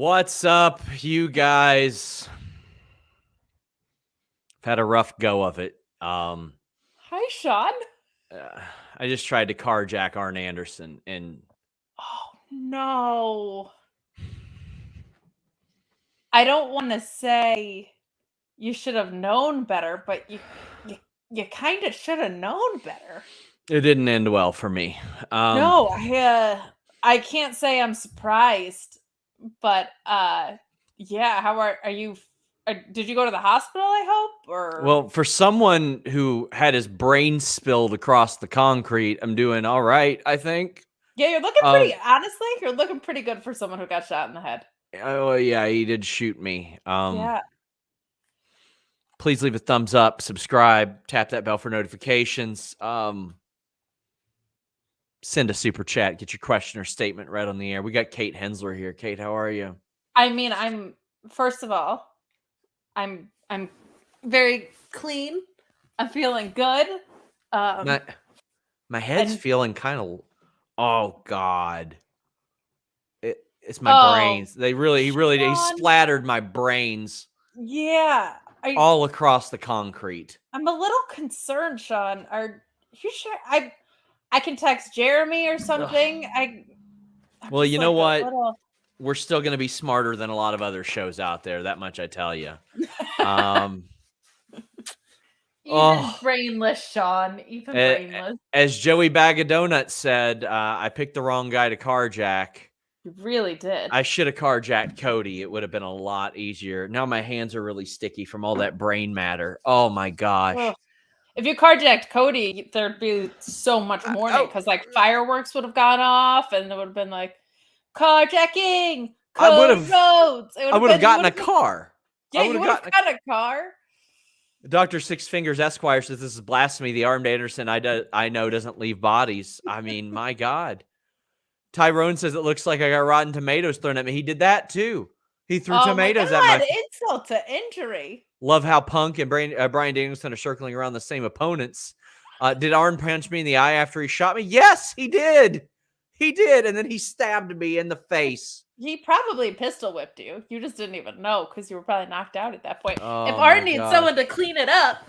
What's up, you guys? I've had a rough go of it. Hi, Sean. I just tried to carjack Arn Anderson, and Oh no. I don't want to say you should have known better, but you kind of should have known better. it didn't end well for me. No, I can't say I'm surprised, but yeah. How are you? Did you go to the hospital? I hope. Or Well, for someone who had his brain spilled across the concrete, I'm doing all right, I think. yeah, you're looking pretty. Honestly, you're looking pretty good for someone who got shot in the head. Oh yeah, he did shoot me. Yeah. Please leave a thumbs up, subscribe, tap that bell for notifications. Send a super chat, get your question or statement read on the air. We got Kate Hensler here. Kate, how are you? I mean, first of all, I'm very clean. I'm feeling good. My head's feeling kind of. Oh God, it's my brains. He splattered my brains. Yeah, all across the concrete. I'm a little concerned, Sean. Are you sure? I can text Jeremy or something. Well, you know what? We're still going to be smarter than a lot of other shows out there. That much I tell you. Even brainless, Sean. Even brainless. As Joey Bag of Donuts said, I picked the wrong guy to carjack. You really did. I should have carjacked Cody. It would have been a lot easier. Now my hands are really sticky from all that brain matter. Oh, my gosh. Ugh. If you carjacked Cody, there'd be so much mourning because like fireworks would have gone off and it would have been like carjacking. I would have gotten a car. Yeah, you would have gotten a car. Dr. Six Fingers Esquire says this is blasphemy. The armed Anderson I know doesn't leave bodies. I mean, my God. Tyrone says it looks like I got rotten tomatoes thrown at me. He did that too. He threw tomatoes at my insult to injury. Love how Punk and Bryan Danielson are circling around the same opponents. Did Arn punch me in the eye after he shot me? Yes, he did. He did, and then he stabbed me in the face. He probably pistol whipped you. You just didn't even know because you were probably knocked out at that point. Oh, if Arn needs someone to clean it up,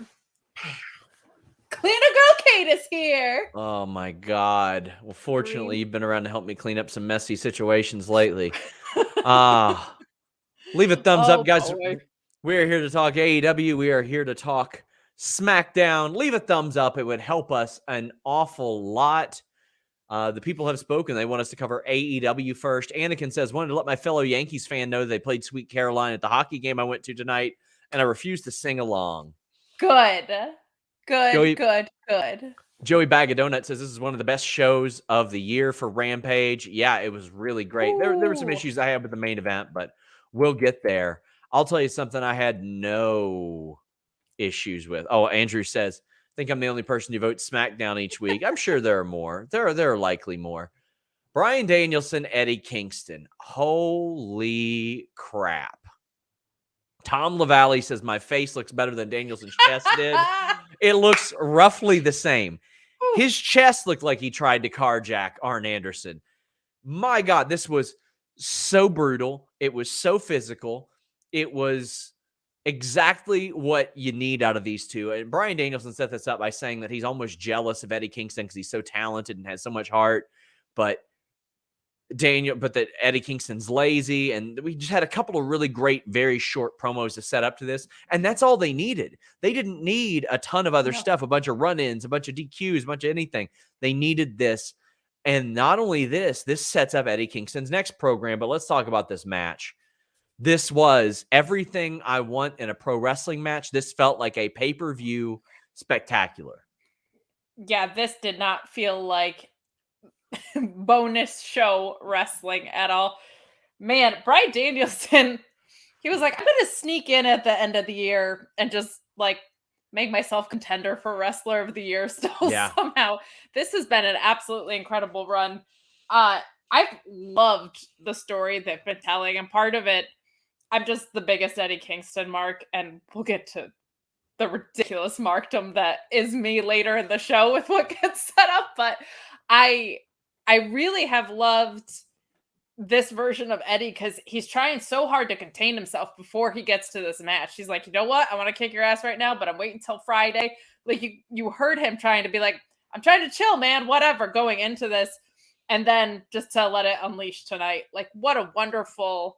Cleaner Girl Kate is here. Oh, my God. Well, fortunately, you've been around to help me clean up some messy situations lately. Leave a thumbs up, guys. Boy. We are here to talk AEW. We are here to talk SmackDown. Leave a thumbs up. It would help us an awful lot. The people have spoken. They want us to cover AEW first. Anakin says, wanted to let my fellow Yankees fan know they played Sweet Caroline at the hockey game I went to tonight, and I refused to sing along. Good. Good. Joey Bag of Donuts says this is one of the best shows of the year for Rampage. Yeah, it was really great. There were some issues I had with the main event, but we'll get there. I'll tell you something I had no issues with. Oh, Andrew says, I think I'm the only person who votes SmackDown each week. I'm sure there are more. There are likely more. Bryan Danielson, Eddie Kingston. Holy crap. Tom LaValle says, my face looks better than Danielson's chest did. It looks roughly the same. His chest looked like he tried to carjack Arn Anderson. My God, this was so brutal. It was so physical. It was exactly what you need out of these two. And Bryan Danielson set this up by saying that he's almost jealous of Eddie Kingston because he's so talented and has so much heart. But that Eddie Kingston's lazy. And we just had a couple of really great, very short promos to set up to this. And that's all they needed. They didn't need a ton of other stuff, a bunch of run-ins, a bunch of DQs, a bunch of anything. They needed this. And not only this sets up Eddie Kingston's next program, but let's talk about this match. This was everything I want in a pro wrestling match. This felt like a pay-per-view spectacular. Yeah, this did not feel like bonus show wrestling at all. Man, Bryan Danielson, he was like, I'm going to sneak in at the end of the year and just like make myself contender for Wrestler of the Year still somehow. This has been an absolutely incredible run. I've loved the story they've been telling, and part of it, I'm just the biggest Eddie Kingston mark, and we'll get to the ridiculous markdom that is me later in the show with what gets set up, but I really have loved this version of Eddie because he's trying so hard to contain himself before he gets to this match. He's like, you know what? I want to kick your ass right now, but I'm waiting till Friday. Like you heard him trying to be like, I'm trying to chill, man, whatever, going into this. And then just to let it unleash tonight. Like, what a wonderful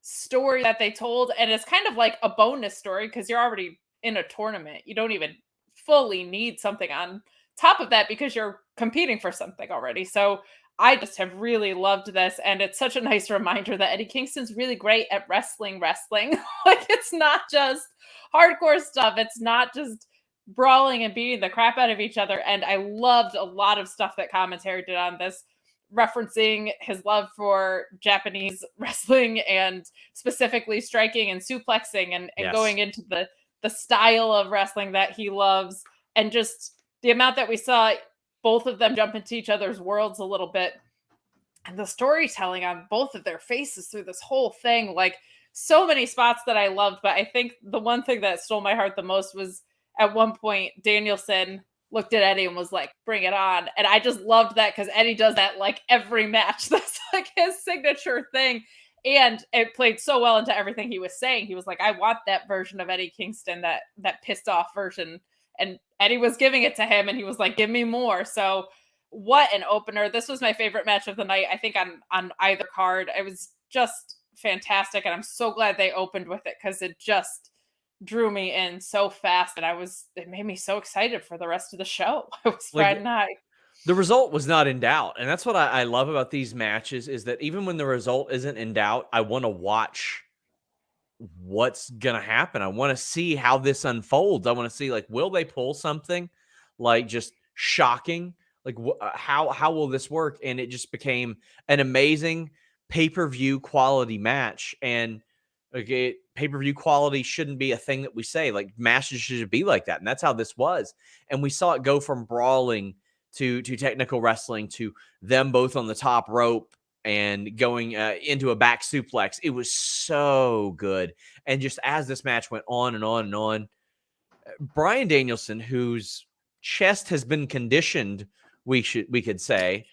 story that they told. And it's kind of like a bonus story because you're already in a tournament. You don't even fully need something on top of that because you're competing for something already. So I just have really loved this. And it's such a nice reminder that Eddie Kingston's really great at wrestling. Like, it's not just hardcore stuff. It's not just brawling and beating the crap out of each other. And I loved a lot of stuff that commentary did on this, referencing his love for Japanese wrestling and specifically striking and suplexing and Yes. going into the style of wrestling that he loves, and just the amount that we saw both of them jump into each other's worlds a little bit, and the storytelling on both of their faces through this whole thing. Like, so many spots that I loved, but I think the one thing that stole my heart the most was at one point Danielson looked at Eddie and was like, bring it on. And I just loved that because Eddie does that like every match. That's like his signature thing. And it played so well into everything he was saying. He was like, I want that version of Eddie Kingston, that pissed off version. And Eddie was giving it to him, and he was like, give me more. So what an opener. This was my favorite match of the night, I think, on either card. It was just fantastic. And I'm so glad they opened with it because it just drew me in so fast. And it made me so excited for the rest of the show. It was Friday night. The result was not in doubt. And that's what I love about these matches, is that even when the result isn't in doubt, I want to watch what's going to happen. I want to see how this unfolds. I want to see, like, will they pull something like just shocking? Like, how will this work? And it just became an amazing pay-per-view quality match. And okay, pay-per-view quality shouldn't be a thing that we say. Like, matches should be like that. And that's how this was. And we saw it go from brawling to technical wrestling, to them both on the top rope and going into a back suplex. It was so good. And just as this match went on and on and on, Bryan Danielson, whose chest has been conditioned, we could say,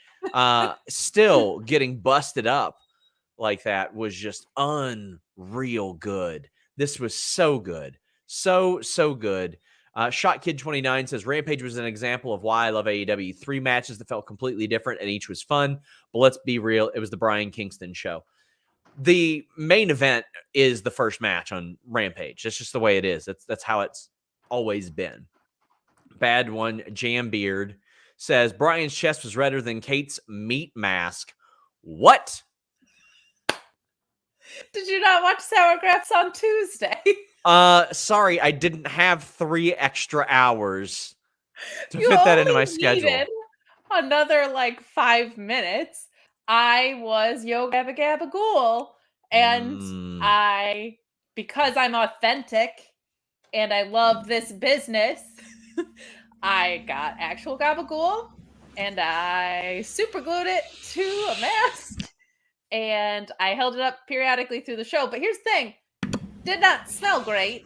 still getting busted up like that was just unreal good. This was so good. So good. Shot Kid 29 says Rampage was an example of why I love AEW. 3 matches that felt completely different and each was fun. But let's be real, it was the Bryan Kingston show. The main event is the first match on Rampage. That's just the way it is. That's how it's always been. Bad one, Jam Beard says Bryan's chest was redder than Kate's meat mask. What? Did you not watch Sour Graps on Tuesday? Sorry, I didn't have 3 extra hours to You fit that into only my schedule. needed another like 5 minutes. I was Yo Gabba Gabba Ghoul, and because I'm authentic and I love this business, I got actual gabagool and I super glued it to a mask and I held it up periodically through the show. But here's the thing, did not smell great.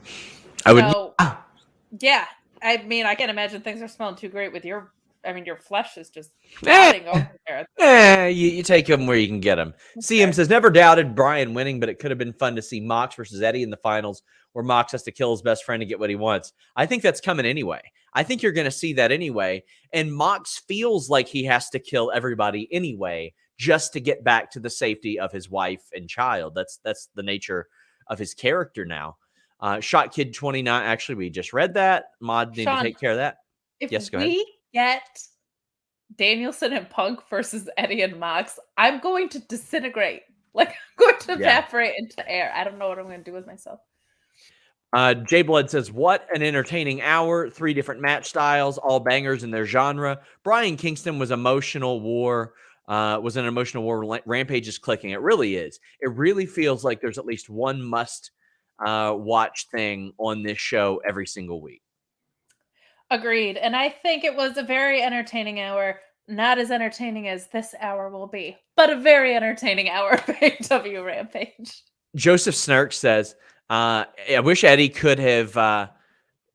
Yeah, I mean, I can't imagine things are smelling too great with your flesh is just rotting over there. You take them where you can get them. CM says, never doubted Bryan winning, but it could have been fun to see Mox versus Eddie in the finals, where Mox has to kill his best friend to get what he wants. I think that's coming anyway. I think you're going to see that anyway. And Mox feels like he has to kill everybody anyway, just to get back to the safety of his wife and child. That's the nature of his character now. Shot Kid 29. Actually, we just read that. Mod need to take care of that. Yes, go ahead. If we get Danielson and Punk versus Eddie and Mox, I'm going to disintegrate. Like, I'm going to evaporate into air. I don't know what I'm going to do with myself. J Blood says, what an entertaining hour. 3 different match styles, all bangers in their genre. Bryan Kingston was emotional war. Was an emotional war. Rampage is clicking. It really is. It really feels like there's at least one must watch thing on this show every single week. Agreed. And I think it was a very entertaining hour. Not as entertaining as this hour will be, but a very entertaining hour of AEW Rampage. Joseph Snark says, I wish Eddie could have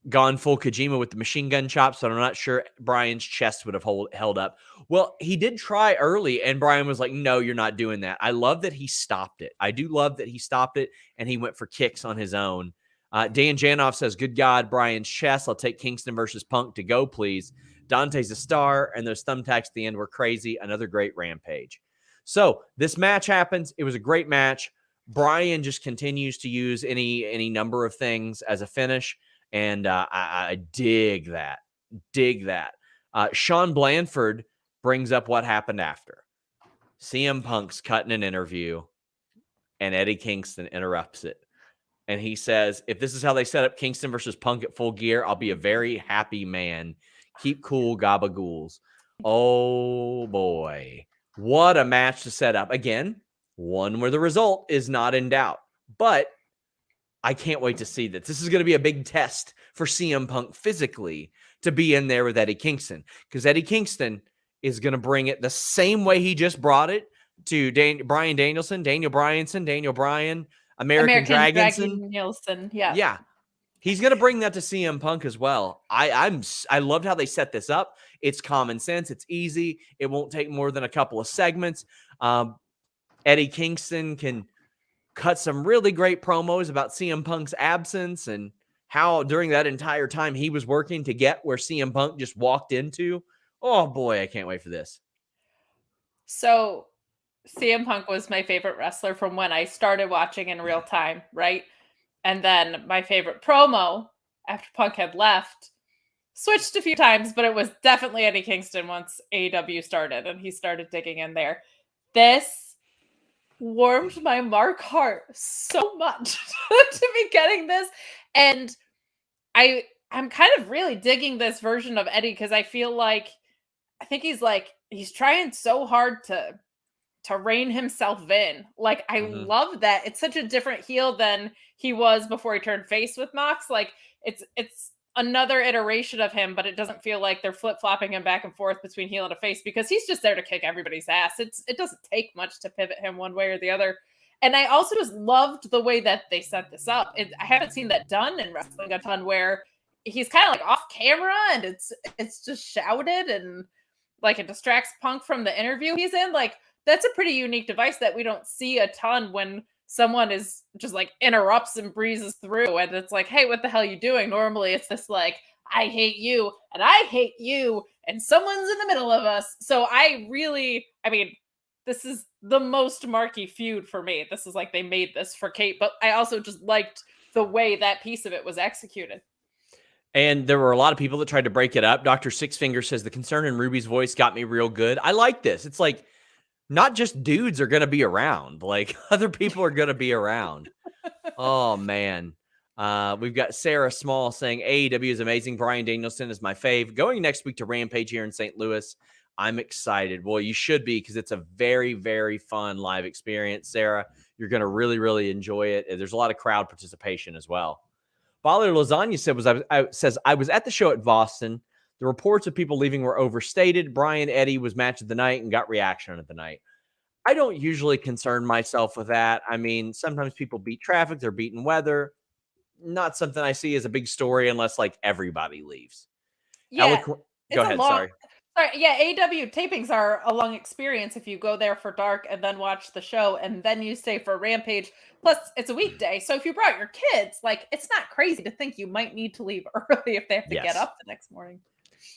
gone full Kojima with the machine gun chops, so I'm not sure Bryan's chest would have held up. Well, he did try early, and Bryan was like, no, you're not doing that. I love that he stopped it. I do love that he stopped it, and he went for kicks on his own. Dan Janoff says, good God, Bryan's chest. I'll take Kingston versus Punk to go, please. Dante's a star, and those thumbtacks at the end were crazy. Another great Rampage. So this match happens. It was a great match. Bryan just continues to use any number of things as a finish. And I dig that. Dig that. Sean Blanford brings up what happened after. CM Punk's cutting an interview, and Eddie Kingston interrupts it. And he says, if this is how they set up Kingston versus Punk at Full Gear, I'll be a very happy man. Keep cool, gabagools. Oh, boy. What a match to set up. Again, one where the result is not in doubt. But I can't wait to see this. This is going to be a big test for CM Punk physically to be in there with Eddie Kingston, because Eddie Kingston is going to bring it the same way he just brought it to Bryan Danielson, Daniel Bryan, American Dragonson. Yeah. Yeah. He's going to bring that to CM Punk as well. I loved how they set this up. It's common sense. It's easy. It won't take more than a couple of segments. Eddie Kingston can cut some really great promos about CM Punk's absence and how during that entire time he was working to get where CM Punk just walked into. Oh boy, I can't wait for this. So CM Punk was my favorite wrestler from when I started watching in real time, right? And then my favorite promo after Punk had left switched a few times, but it was definitely Eddie Kingston once AEW started and he started digging in there. This warmed my Mark heart so much to be getting this. And I'm kind of really digging this version of Eddie, because I think he's trying so hard to rein himself in. Like, I love that. It's such a different heel than he was before he turned face with Mox. Like, it's another iteration of him, but it doesn't feel like they're flip-flopping him back and forth between heel and a face, because he's just there to kick everybody's ass. It doesn't take much to pivot him one way or the other. And I also just loved the way that they set this up. I haven't seen that done in wrestling a ton, where he's kind of like off camera and it's just shouted and like it distracts Punk from the interview he's in. Like, that's a pretty unique device that we don't see a ton when someone is just like interrupts and breezes through and it's like, hey, what the hell are you doing? Normally it's this like, I hate you and I hate you and someone's in the middle of us. So this is the most marquee feud for me. This is like they made this for Kate, but I also just liked the way that piece of it was executed. And there were a lot of people that tried to break it up. Dr. Sixfinger says the concern in Ruby's voice got me real good. I like this. It's like, not just dudes are going to be around. Like, other people are going to be around. Oh, man. We've got Sarah Small saying, AEW is amazing. Bryan Danielson is my fave. Going next week to Rampage here in St. Louis. I'm excited. Well, you should be, because it's a very, very fun live experience, Sarah. You're going to really, really enjoy it. There's a lot of crowd participation as well. Baller Lasagna says, I was at the show at Boston. The reports of people leaving were overstated. Bryan Eddie was match of the night and got reaction of the night. I don't usually concern myself with that. I mean, sometimes people beat traffic. They're beating weather. Not something I see as a big story unless like everybody leaves. Yeah. Go ahead. Sorry. Yeah, AEW tapings are a long experience if you go there for dark and then watch the show and then you stay for Rampage. Plus, it's a weekday. So if you brought your kids, like, it's not crazy to think you might need to leave early if they have to get up the next morning.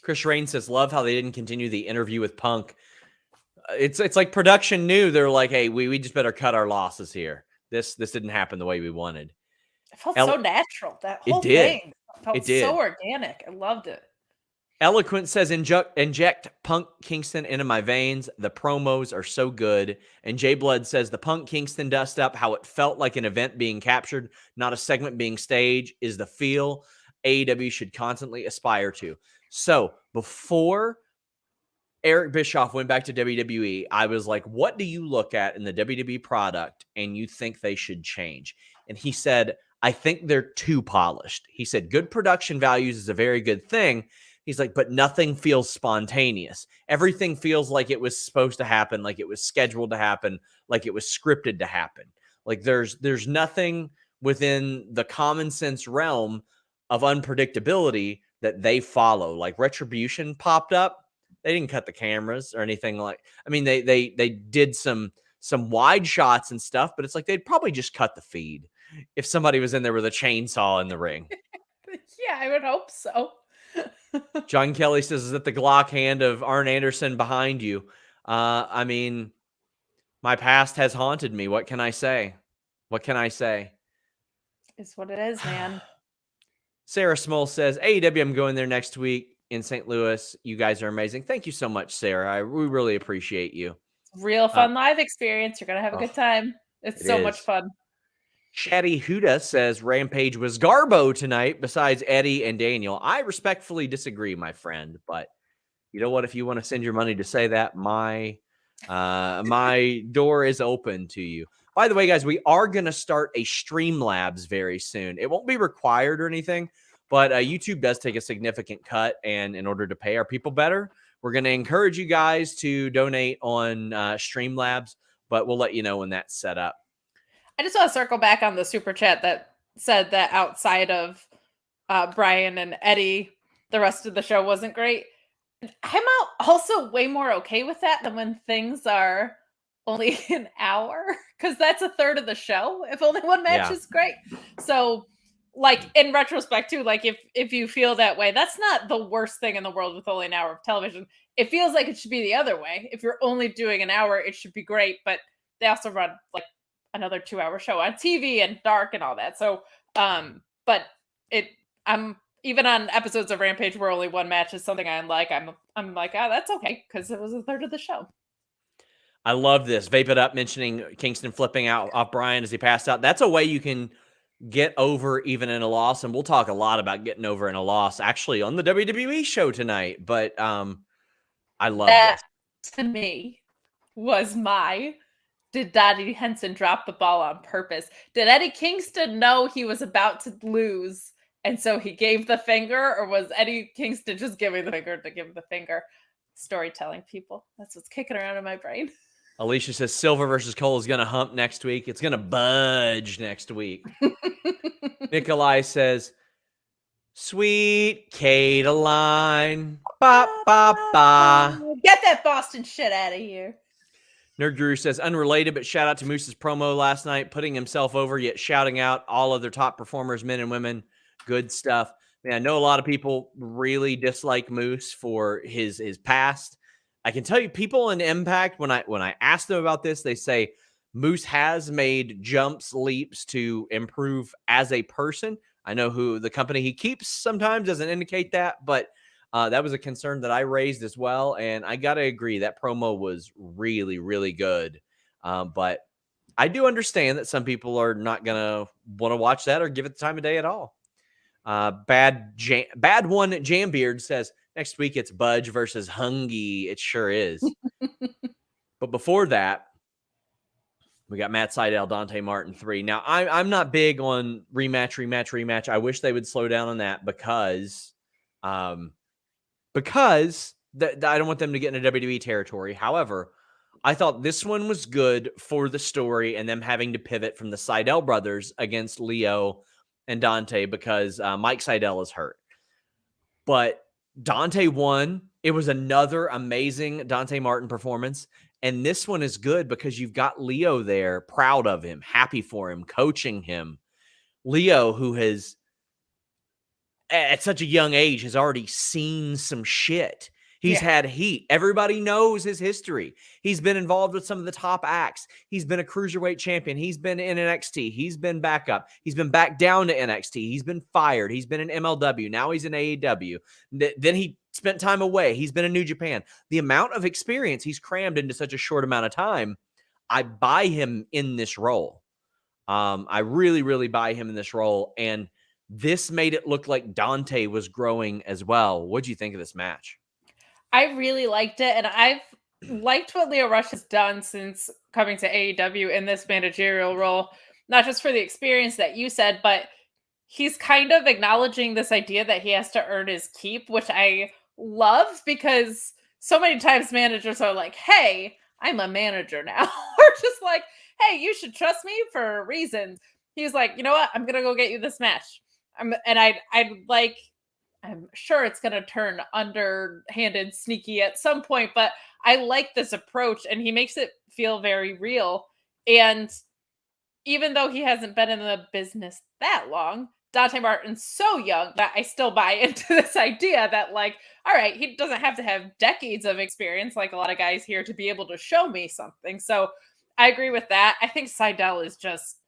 Chris Rain says, love how they didn't continue the interview with Punk. It's like production knew. They're like, hey, we just better cut our losses here. This didn't happen the way we wanted. It felt so natural. That whole thing felt so organic. I loved it. Eloquent says, inject Punk Kingston into my veins. The promos are so good. And Jay Blood says, the Punk Kingston dust up, how it felt like an event being captured, not a segment being staged, is the feel AEW should constantly aspire to. So before Eric Bischoff went back to WWE, I was like, what do you look at in the WWE product and you think they should change? And he said, I think they're too polished. He said, good production values is a very good thing. He's like, but nothing feels spontaneous. Everything feels like it was supposed to happen, like it was scheduled to happen, like it was scripted to happen. Like there's nothing within the common sense realm of unpredictability that they follow. Like Retribution popped up. They didn't cut the cameras or anything like. I mean, they did some wide shots and stuff, but it's like they'd probably just cut the feed if somebody was in there with a chainsaw in the ring. Yeah, I would hope so. John Kelly says, "Is that the Glock hand of Arn Anderson behind you?" I mean, my past has haunted me. What can I say? What can I say? It's what it is, man. Sarah Small says, AEW, I'm going there next week in St. Louis. You guys are amazing. Thank you so much, Sarah. We really appreciate you. Real fun live experience. You're going to have a good time. It's so much fun. Shatty Huda says Rampage was Garbo tonight besides Eddie and Daniel. I respectfully disagree, my friend, but you know what? If you want to send your money to say that, my door is open to you. By the way, guys, we are going to start a Streamlabs very soon. It won't be required or anything, but YouTube does take a significant cut, and in order to pay our people better, we're going to encourage you guys to donate on Streamlabs, but we'll let you know when that's set up. I just want to circle back on the super chat that said that outside of Bryan and Eddie, the rest of the show wasn't great. I'm also way more okay with that than when things are only an hour, because that's a third of the show. If only one match is great. So, like, in retrospect too, like if you feel that way, that's not the worst thing in the world with only an hour of television. It feels like it should be the other way. If you're only doing an hour, it should be great, but they also run like another 2-hour show on TV and dark and all that. So, but I'm even on episodes of Rampage where only one match is something I like. I'm like, oh, that's okay, because it was a third of the show. I love this. Vape It Up mentioning Kingston flipping out off Bryan as he passed out. That's a way you can get over even in a loss, and we'll talk a lot about getting over in a loss actually on the WWE show tonight. But I love that. To me, was did Dante Henson drop the ball on purpose? Did Eddie Kingston know he was about to lose, and so he gave the finger, or was Eddie Kingston just giving the finger to give the finger? Storytelling, people. That's what's kicking around in my brain. Alicia says Silver versus Cole is going to hump next week. It's going to budge next week. Nikolai says, sweet Kateline. Ba, ba, ba. Get that Boston shit out of here. Nerd Guru says, unrelated, but shout out to Moose's promo last night, putting himself over, yet shouting out all of their top performers, men and women. Good stuff. Man, I know a lot of people really dislike Moose for his past. I can tell you, people in Impact, when I ask them about this, they say Moose has made jumps, leaps to improve as a person. I know who the company he keeps sometimes doesn't indicate that, but that was a concern that I raised as well. And I got to agree, that promo was really, really good. But I do understand that some people are not going to want to watch that or give it the time of day at all. Bad one Jambeard says, next week it's Budge versus Hungy. It sure is. But before that, we got Matt Sydal, Dante Martin 3. Now, I'm not big on rematch. I wish they would slow down on that because I don't want them to get into WWE territory. However, I thought this one was good for the story and them having to pivot from the Sydal brothers against Leo and Dante because Mike Sydal is hurt. But Dante won. It was another amazing Dante Martin performance. And this one is good because you've got Leo there, proud of him, happy for him, coaching him. Leo, who has, at such a young age, has already seen some shit. He's had heat. Everybody knows his history. He's been involved with some of the top acts. He's been a cruiserweight champion. He's been in NXT. He's been back up. He's been back down to NXT. He's been fired. He's been in MLW. Now he's in AEW. Then he spent time away. He's been in New Japan. The amount of experience he's crammed into such a short amount of time, I buy him in this role. I really, really buy him in this role. And this made it look like Dante was growing as well. What do you think of this match? I really liked it, and I've liked what Leo Rush has done since coming to AEW in this managerial role, not just for the experience that you said, but he's kind of acknowledging this idea that he has to earn his keep, which I love because so many times managers are like, hey, I'm a manager now. Or just like, hey, you should trust me for reasons. He's like, you know what? I'm going to go get you this match. I'm sure it's going to turn underhanded, sneaky at some point, but I like this approach and he makes it feel very real. And even though he hasn't been in the business that long, Dante Martin's so young that I still buy into this idea that, like, all right, he doesn't have to have decades of experience like a lot of guys here to be able to show me something. So I agree with that. I think Sydal is just,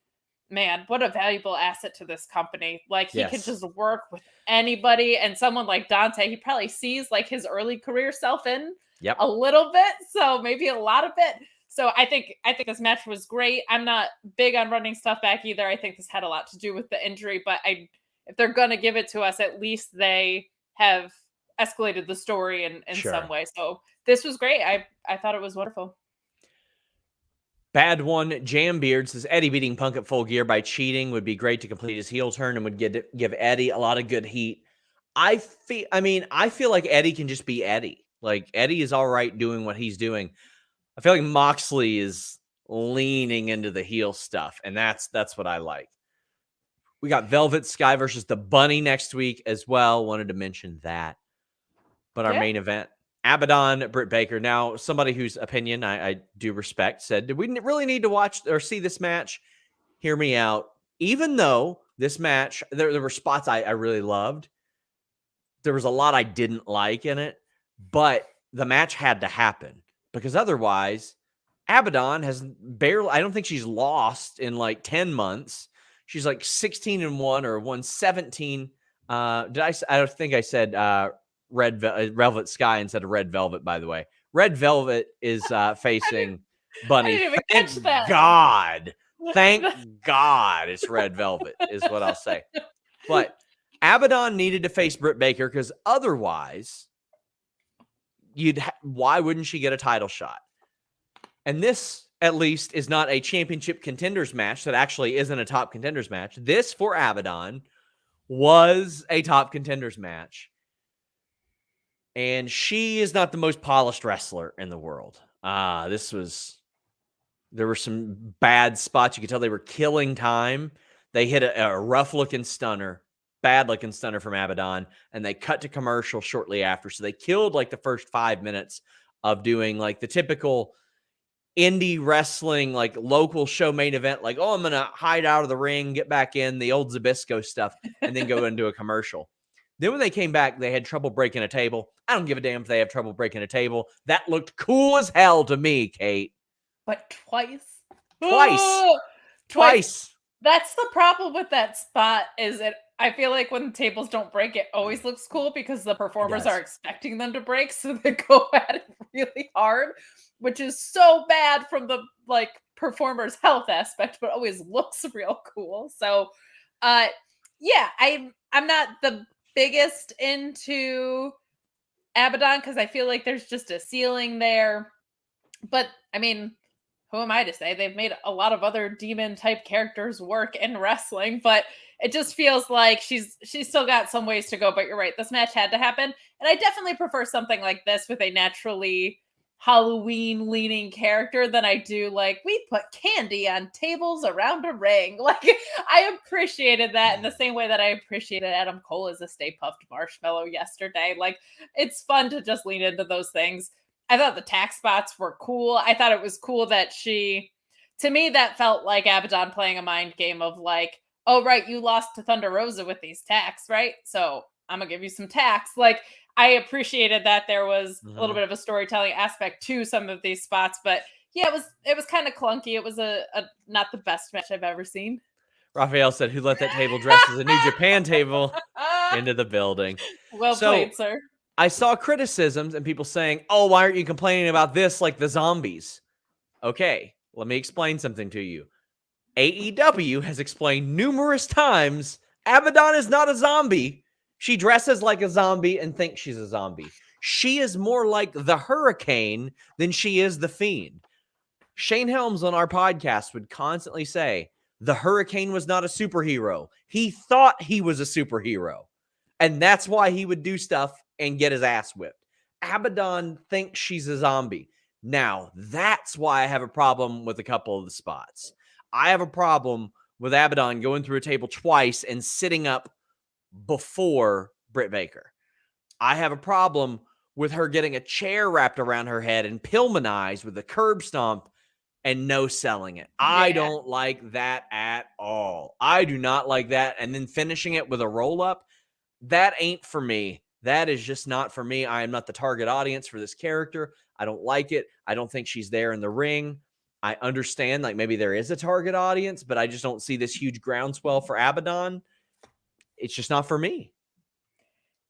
man, what a valuable asset to this company. Like, he can Yes. just work with anybody, and someone like Dante, he probably sees like his early career self in Yep. a little bit, so maybe a lot of it. So I think this match was great. I'm not big on running stuff back either. I think this had a lot to do with the injury, but if they're gonna give it to us, at least they have escalated the story in Sure. some way. So this was great. I thought it was wonderful. Bad one, Jambeard says Eddie beating Punk at Full Gear by cheating would be great to complete his heel turn and would give Eddie a lot of good heat. I feel like Eddie can just be Eddie. Like, Eddie is all right doing what he's doing. I feel like Moxley is leaning into the heel stuff, and that's what I like. We got Velvet Sky versus the Bunny next week as well. Wanted to mention that. But our main event, Abadon, Britt Baker. Now, somebody whose opinion I do respect said, "Did we really need to watch or see this match?" Hear me out. Even though this match, there were spots I really loved, there was a lot I didn't like in it, but the match had to happen because otherwise, Abadon has barely, I don't think she's lost in like 10 months. She's like 16-1 or won 17. I don't think I said Red Velvet Sky instead of Red Velvet, by the way. Red Velvet is facing Bunny. I didn't even Thank catch that. God. Thank God it's Red Velvet is what I'll say. But Abadon needed to face Britt Baker because otherwise, why wouldn't she get a title shot? And this, at least, is not a championship contenders match that actually isn't a top contenders match. This, for Abadon, was a top contenders match. And she is not the most polished wrestler in the world. There were some bad spots. You could tell they were killing time. They hit a rough-looking stunner, bad-looking stunner from Abadon, and they cut to commercial shortly after. So they killed like the first 5 minutes of doing like the typical indie wrestling, like local show main event, like, oh, I'm going to hide out of the ring, get back in, the old Zabisco stuff, and then go into a commercial. Then when they came back, they had trouble breaking a table. I don't give a damn if they have trouble breaking a table. That looked cool as hell to me, Kate. But twice. Twice. That's the problem with that spot, is I feel like when tables don't break, it always looks cool because the performers are expecting them to break, so they go at it really hard, which is so bad from the like performer's health aspect, but always looks real cool. So yeah, I'm not the biggest into Abadon because I feel like there's just a ceiling there. But I mean, who am I to say? They've made a lot of other demon type characters work in wrestling, but it just feels like she's still got some ways to go. But you're right, this match had to happen. And I definitely prefer something like this with a naturally Halloween leaning character than I do like, we put candy on tables around a ring. Like, I appreciated that in the same way that I appreciated Adam Cole as a Stay Puffed Marshmallow yesterday. Like, it's fun to just lean into those things. I thought the tack spots were cool. I thought it was cool that to me, that felt like Abadon playing a mind game of like, oh, right, you lost to Thunder Rosa with these tacks, right? So I'm going to give you some tacks. Like, I appreciated that there was a little bit of a storytelling aspect to some of these spots, but yeah, it was kind of clunky. It was a not the best match I've ever seen. Raphael said, who let that table dress as a New Japan table into the building? Well played, sir. I saw criticisms and people saying, oh, why aren't you complaining about this like the zombies? Okay, let me explain something to you. AEW has explained numerous times Abadon is not a zombie. She dresses like a zombie and thinks she's a zombie. She is more like the Hurricane than she is the Fiend. Shane Helms on our podcast would constantly say, the Hurricane was not a superhero. He thought he was a superhero. And that's why he would do stuff and get his ass whipped. Abadon thinks she's a zombie. Now, that's why I have a problem with a couple of the spots. I have a problem with Abadon going through a table twice and sitting up before Britt Baker. I have a problem with her getting a chair wrapped around her head and Pillmanized with a curb stomp and no selling it. I don't like that at all. I do not like that. And then finishing it with a roll up, that ain't for me. That is just not for me. I am not the target audience for this character. I don't like it. I don't think she's there in the ring. I understand like maybe there is a target audience, but I just don't see this huge groundswell for Abadon. It's just not for me.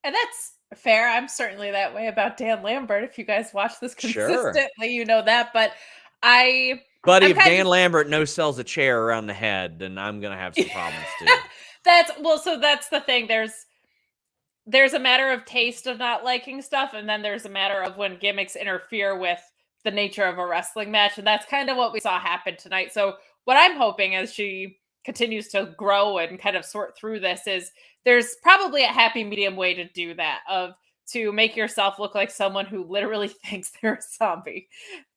And that's fair. I'm certainly that way about Dan Lambert. If you guys watch this consistently, you know that. But Buddy, if Dan Lambert no sells a chair around the head, then I'm gonna have some problems too. So that's the thing. There's a matter of taste of not liking stuff, and then there's a matter of when gimmicks interfere with the nature of a wrestling match, and that's kind of what we saw happen tonight. So what I'm hoping as she continues to grow and kind of sort through this is there's probably a happy medium way to do that, to make yourself look like someone who literally thinks they're a zombie,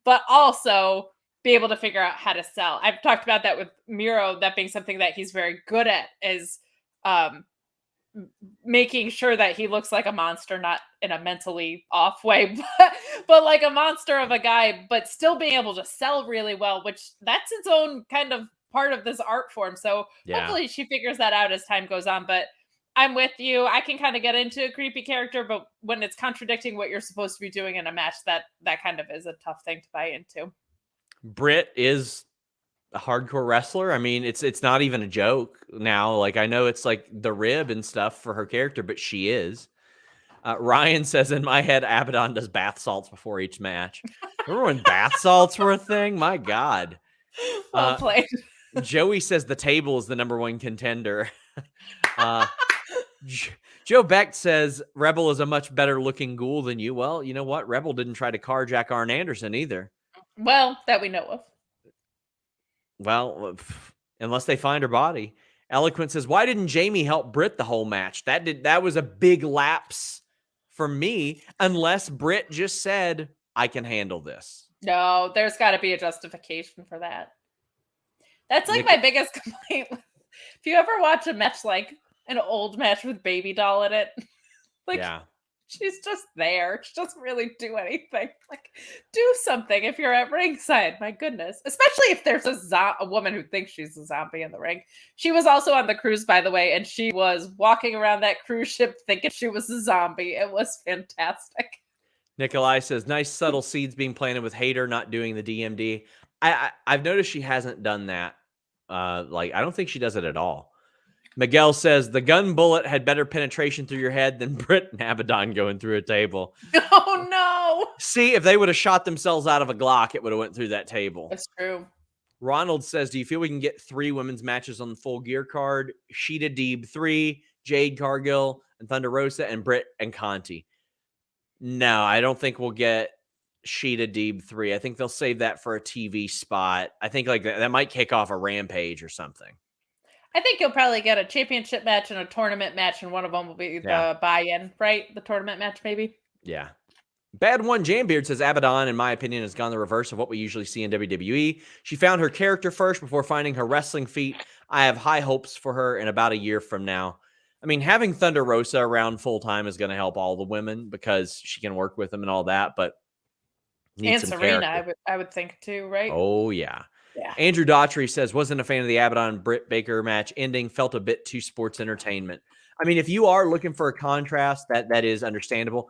but also be able to figure out how to sell. I've talked about that with Miro, that being something that he's very good at, is making sure that he looks like a monster, not in a mentally off way, but like a monster of a guy, but still being able to sell really well, which that's its own kind of part of this art form. So hopefully she figures that out as time goes on. But I'm with you. I can kind of get into a creepy character, but when it's contradicting what you're supposed to be doing in a match, that kind of is a tough thing to buy into. Britt is a hardcore wrestler. I mean, it's not even a joke now. Like, I know it's like the rib and stuff for her character, but she is. Ryan says, in my head, Abadon does bath salts before each match. Remember when bath salts were a thing? My God. Well played. Joey says the table is the number one contender. Joe Beck says Rebel is a much better looking ghoul than you. Well, you know what? Rebel didn't try to carjack Arn Anderson either. Well, that we know of. Well, unless they find her body. Eloquent says, why didn't Jamie help Britt the whole match? That was a big lapse for me, unless Britt just said, I can handle this. No, there's got to be a justification for that. That's like my biggest complaint. If you ever watch a match, like an old match with Baby Doll in it, like she's just there. She doesn't really do anything. Like, do something if you're at ringside. My goodness. Especially if there's a woman who thinks she's a zombie in the ring. She was also on the cruise, by the way, and she was walking around that cruise ship thinking she was a zombie. It was fantastic. Nikolai says, nice subtle seeds being planted with Hater not doing the DMD. I've noticed she hasn't done that. I don't think she does it at all. Miguel says the gun bullet had better penetration through your head than Britt and Abadon going through a table. Oh no! See, if they would have shot themselves out of a Glock, it would have went through that table. That's true. Ronald says, do you feel we can get 3 women's matches on the Full Gear card? Sheeta Deeb 3, Jade Cargill, and Thunder Rosa, and Britt and Conti. No, I don't think we'll get Sheeta Deeb 3. I think they'll save that for a TV spot. I think like that might kick off a Rampage or something. I think you'll probably get a championship match and a tournament match, and one of them will be the buy-in, right? The tournament match, maybe? Yeah. Bad One Jambeard says, Abadon, in my opinion, has gone the reverse of what we usually see in WWE. She found her character first before finding her wrestling feet. I have high hopes for her in about a year from now. I mean, having Thunder Rosa around full-time is going to help all the women because she can work with them and all that, but and Serena, I would think too, right? Oh, yeah. Yeah. Andrew Daughtry says, wasn't a fan of the Abadon Britt Baker match ending, felt a bit too sports entertainment. I mean, if you are looking for a contrast, that is understandable.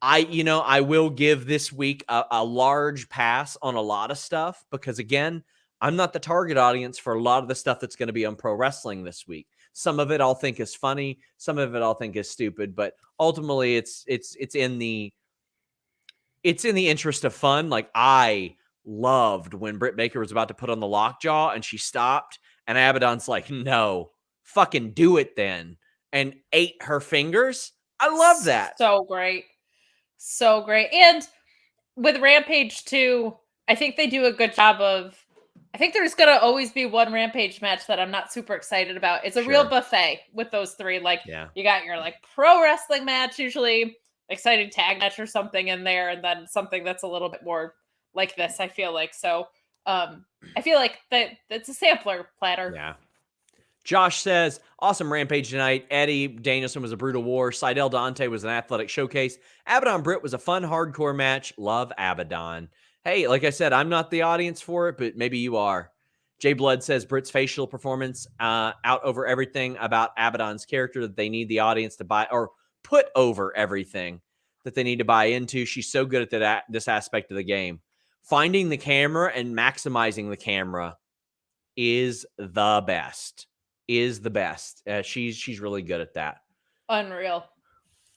I will give this week a large pass on a lot of stuff because, again, I'm not the target audience for a lot of the stuff that's going to be on pro wrestling this week. Some of it I'll think is funny. Some of it I'll think is stupid, but ultimately it's in the interest of fun. Like, I loved when Britt Baker was about to put on the lockjaw and she stopped and Abadon's like, no, fucking do it then, and ate her fingers. I love that. So great. So great. And with Rampage too, I think they do a good job of, I think there's going to always be one Rampage match that I'm not super excited about. It's a real buffet with those 3. Like, you got your like pro wrestling match, usually exciting tag match or something in there, and then something that's a little bit more like this, I feel like. So I feel like that's a sampler platter. Yeah. Josh says, awesome Rampage tonight. Eddie Danielson was a brutal war. Sydal Dante was an athletic showcase. Abadon Britt was a fun, hardcore match. Love Abadon. Hey, like I said, I'm not the audience for it, but maybe you are. Jay Blood says Britt's facial performance out over everything about Abadon's character that they need the audience to buy, or put over everything that they need to buy into. She's so good at this aspect of the game. Finding the camera and maximizing the camera is the best. She's really good at that. Unreal.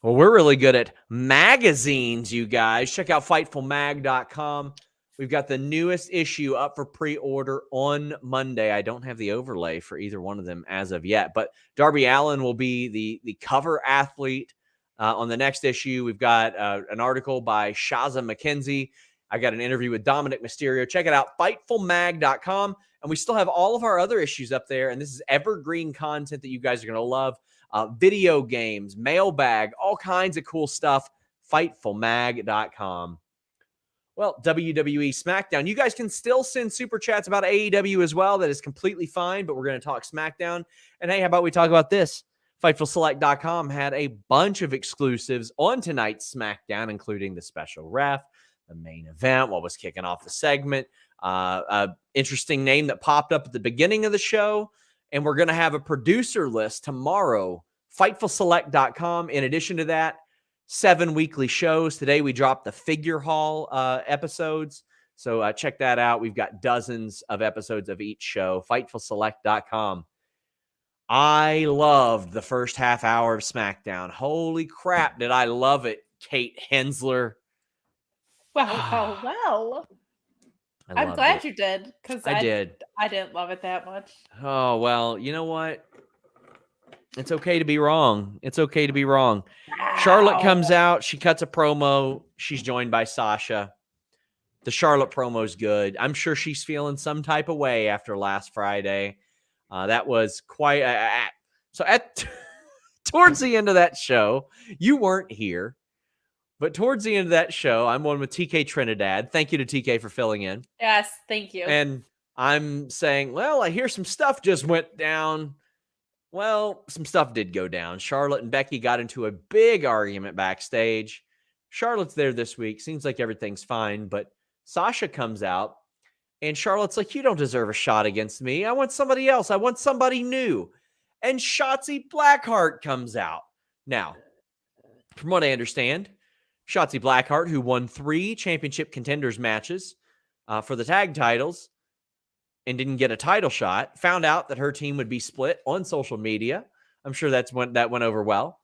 Well, we're really good at magazines, you guys. Check out FightfulMag.com. We've got the newest issue up for pre-order on Monday. I don't have the overlay for either one of them as of yet, but Darby Allin will be the cover athlete on the next issue. We've got an article by Shaza McKenzie. I got an interview with Dominic Mysterio. Check it out, FightfulMag.com. And we still have all of our other issues up there. And this is evergreen content that you guys are going to love. Video games, mailbag, all kinds of cool stuff. FightfulMag.com. Well, WWE Smackdown. You guys can still send super chats about AEW as well. That is completely fine, but we're going to talk Smackdown. And hey, how about we talk about this? FightfulSelect.com had a bunch of exclusives on tonight's Smackdown, including the special ref, the main event, what was kicking off the segment, interesting name that popped up at the beginning of the show. And we're going to have a producer list tomorrow, FightfulSelect.com. In addition to that, 7 weekly shows. Today we dropped the Figure Hall episodes. So check that out. We've got dozens of episodes of each show, FightfulSelect.com. I loved the first half hour of SmackDown. Holy crap, did I love it, Kate Hensler. Well. I'm glad you did, because I didn't love it that much. Oh, well, you know what? It's okay to be wrong. Wow. Charlotte comes out. She cuts a promo. She's joined by Sasha. The Charlotte promo is good. I'm sure she's feeling some type of way after last Friday. That was quite so towards the end of that show, you weren't here, but towards the end of that show, I'm on with TK Trinidad. Thank you to TK for filling in. Yes, thank you. And I'm saying, well, I hear some stuff just went down. Well, some stuff did go down. Charlotte and Becky got into a big argument backstage. Charlotte's there this week. Seems like everything's fine, but Sasha comes out, and Charlotte's like, you don't deserve a shot against me. I want somebody else. I want somebody new. And Shotzi Blackheart comes out. Now, from what I understand, Shotzi Blackheart, who won 3 championship contenders matches for the tag titles and didn't get a title shot, found out that her team would be split on social media. I'm sure that went over well.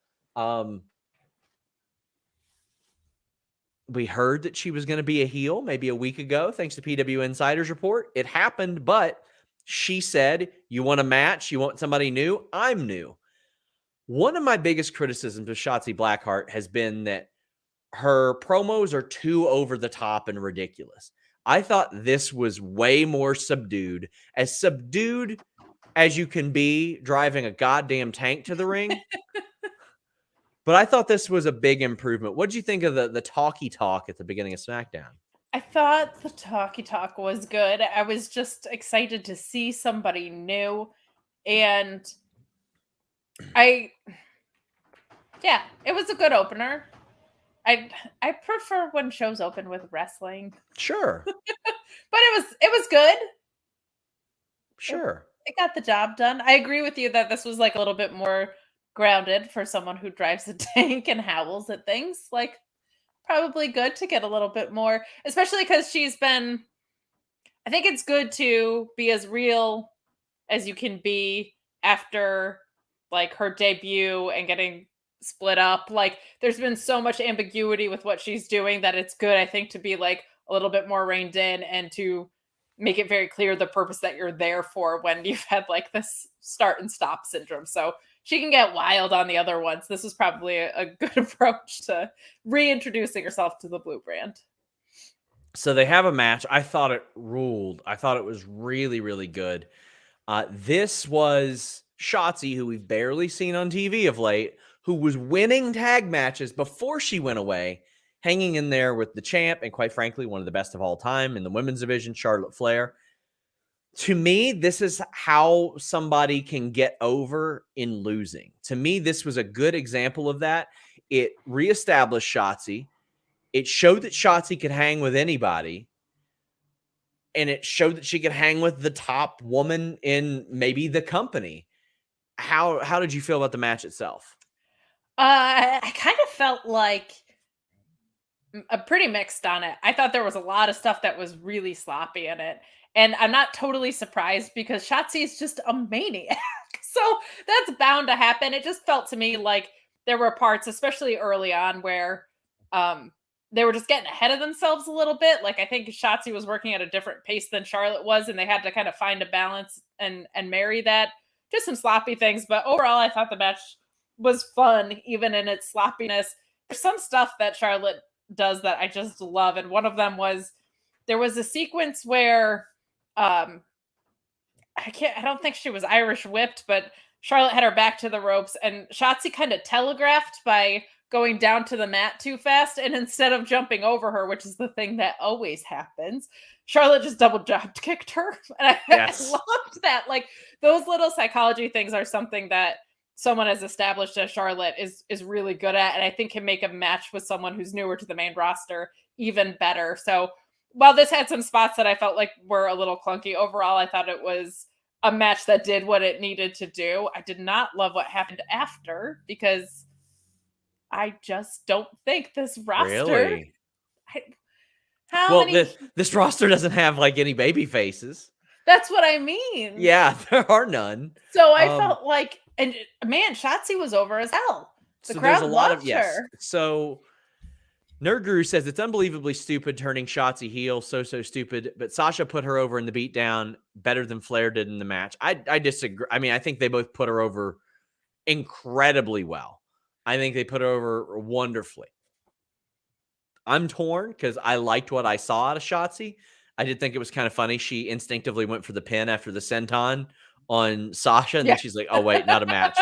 We heard that she was going to be a heel maybe a week ago, thanks to PW Insider's report. It happened, but she said, you want a match? You want somebody new? I'm new. One of my biggest criticisms of Shotzi Blackheart has been that her promos are too over the top and ridiculous. I thought this was way more subdued as you can be driving a goddamn tank to the ring. But I thought this was a big improvement. What did you think of the talky talk at the beginning of SmackDown? I thought the talky talk was good. I was just excited to see somebody new. And it was a good opener. I prefer when shows open with wrestling. Sure. But it was good. Sure. It got the job done. I agree with you that this was like a little bit more grounded for someone who drives a tank and howls at things. Like, probably good to get a little bit more, especially because I think it's good to be as real as you can be after like her debut and getting split up. Like, there's been so much ambiguity with what she's doing that it's good, I think, to be like a little bit more reined in and to make it very clear the purpose that you're there for when you've had like this start and stop syndrome. So she can get wild on the other ones. This is probably a good approach to reintroducing herself to the Blue brand. So they have a match. I thought it ruled. I thought it was really, really good. This was Shotzi, who we've barely seen on TV of late, who was winning tag matches before she went away, hanging in there with the champ and, quite frankly, one of the best of all time in the women's division, Charlotte Flair. To me, this is how somebody can get over in losing. To me, this was a good example of that. It reestablished Shotzi. It showed that Shotzi could hang with anybody. And it showed that she could hang with the top woman in maybe the company. How did you feel about the match itself? I kind of felt like pretty mixed on it. I thought there was a lot of stuff that was really sloppy in it. And I'm not totally surprised because Shotzi is just a maniac. So that's bound to happen. It just felt to me like there were parts, especially early on, where they were just getting ahead of themselves a little bit. Like I think Shotzi was working at a different pace than Charlotte was, and they had to kind of find a balance and marry that. Just some sloppy things, but overall, I thought the match was fun, even in its sloppiness. There's some stuff that Charlotte does that I just love, and one of them was there was a sequence where I don't think she was Irish whipped, but Charlotte had her back to the ropes, and Shotzi kind of telegraphed by going down to the mat too fast, and instead of jumping over her, which is the thing that always happens, Charlotte just double drop kicked her. And Yes. I loved that. Like those little psychology things are something that someone as established as Charlotte is really good at, and I think can make a match with someone who's newer to the main roster even better. So while this had some spots that I felt like were a little clunky, overall I thought it was a match that did what it needed to do. I did not love what happened after because I just don't think this roster. Really? This roster doesn't have like any baby faces. That's what I mean. Yeah, there are none. So I felt like, and man, Shotzi was over as hell. The crowd loved her. So Nerd Guru says it's unbelievably stupid turning Shotzi heel. So stupid. But Sasha put her over in the beatdown better than Flair did in the match. I disagree. I mean, I think they both put her over incredibly well. I think they put her over wonderfully. I'm torn because I liked what I saw out of Shotzi. I did think it was kind of funny. She instinctively went for the pin after the senton on Sasha, and then she's like, "Oh wait, not a match."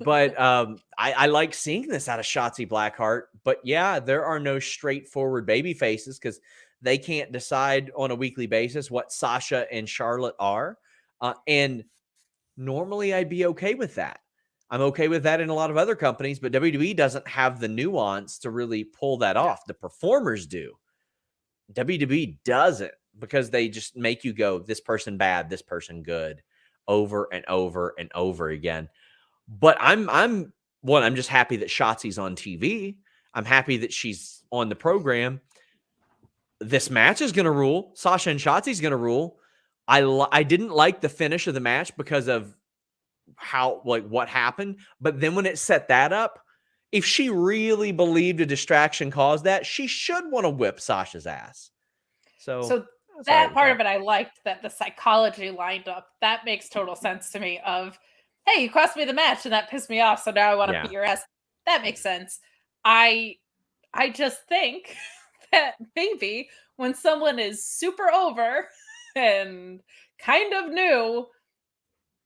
But I like seeing this out of Shotzi Blackheart. But yeah, there are no straightforward baby faces because they can't decide on a weekly basis what Sasha and Charlotte are. And normally I'd be okay with that. I'm okay with that in a lot of other companies, but WWE doesn't have the nuance to really pull that off. The performers do. WWE doesn't because they just make you go, this person bad, this person good, over and over and over again. But I'm just happy that Shotzi's on TV. I'm happy that she's on the program. This match is going to rule. Sasha and Shotzi's going to rule. I didn't like the finish of the match because of what happened. But then when it set that up, if she really believed a distraction caused that, she should want to whip Sasha's ass. So that part of it, I liked that the psychology lined up. That makes total sense to me of, hey, you cost me the match and that pissed me off. So now I want to beat your ass. That makes sense. I just think that maybe when someone is super over and kind of new,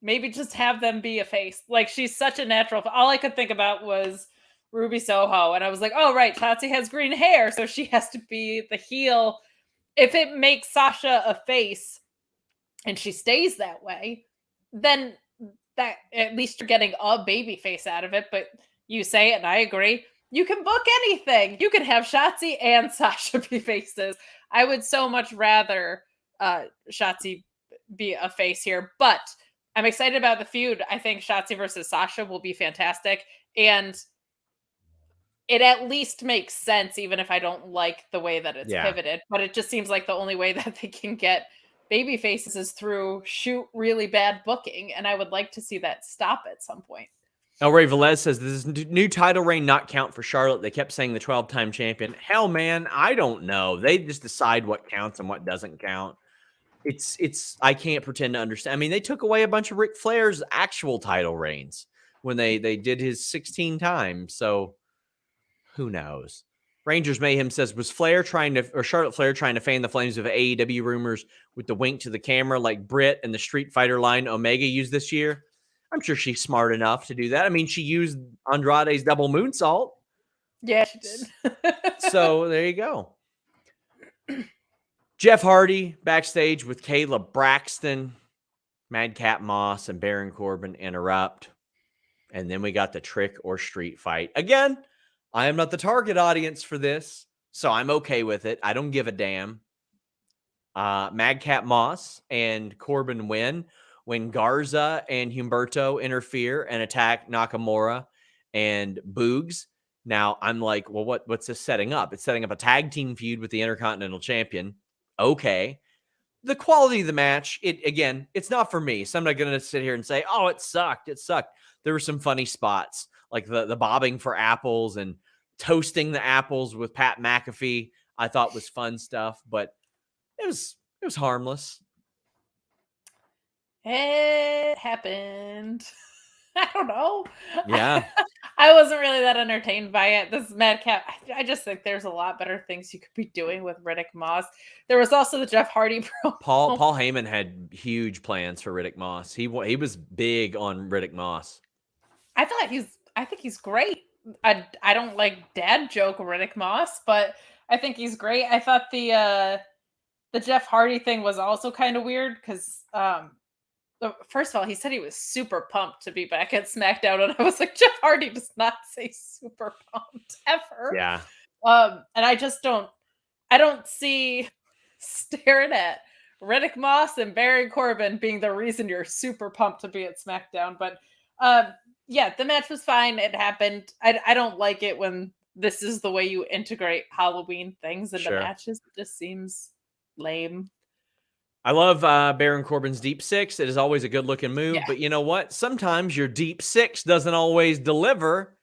maybe just have them be a face. Like she's such a natural. All I could think about was Ruby Soho. And I was like, oh, right. Shotzi has green hair. So she has to be the heel. If it makes Sasha a face and she stays that way, then that at least you're getting a baby face out of it. But you say it and I agree. You can book anything. You can have Shotzi and Sasha be faces. I would so much rather Shotzi be a face here. But I'm excited about the feud. I think Shotzi versus Sasha will be fantastic. And it at least makes sense, even if I don't like the way that it's pivoted. But it just seems like the only way that they can get baby faces is through shoot really bad booking. And I would like to see that stop at some point. El Rey Velez says, does this new title reign not count for Charlotte? They kept saying the 12-time champion. Hell, man, I don't know. They just decide what counts and what doesn't count. It's I can't pretend to understand. I mean, they took away a bunch of Ric Flair's actual title reigns when they did his 16 times. So who knows? Rangers Mayhem says, was Charlotte Flair trying to fan the flames of AEW rumors with the wink to the camera like Britt and the Street Fighter line Omega used this year? I'm sure she's smart enough to do that. I mean, she used Andrade's double moonsault. Yeah, she did. So there you go. Jeff Hardy backstage with Kayla Braxton, Madcap Moss, and Baron Corbin interrupt. And then we got the trick or street fight. Again, I am not the target audience for this, so I'm okay with it. I don't give a damn. Madcap Moss and Corbin win when Garza and Humberto interfere and attack Nakamura and Boogs. Now I'm like, well, what's this setting up? It's setting up a tag team feud with the Intercontinental Champion. Okay. The quality of the match, it's not for me. So I'm not going to sit here and say, oh, it sucked. It sucked. There were some funny spots, like the bobbing for apples and toasting the apples with Pat McAfee. I thought was fun stuff, but it was harmless. It happened. I don't know. Yeah. I wasn't really that entertained by it. This Madcap, I just think there's a lot better things you could be doing with Riddick Moss. There was also the Jeff Hardy promo. Paul Heyman had huge plans for Riddick Moss. He was big on Riddick Moss. I think he's great. I don't like dad joke Riddick Moss, but I think he's great. I thought the Jeff Hardy thing was also kind of weird because first of all, he said he was super pumped to be back at SmackDown, and I was like, Jeff Hardy does not say super pumped ever. Yeah. And I don't see staring at Riddick Moss and Baron Corbin being the reason you're super pumped to be at SmackDown. But yeah, the match was fine. It happened. I don't like it when this is the way you integrate Halloween things into matches. It just seems lame. I love Baron Corbin's Deep Six. It is always a good-looking move. Yeah. But you know what? Sometimes your Deep Six doesn't always deliver,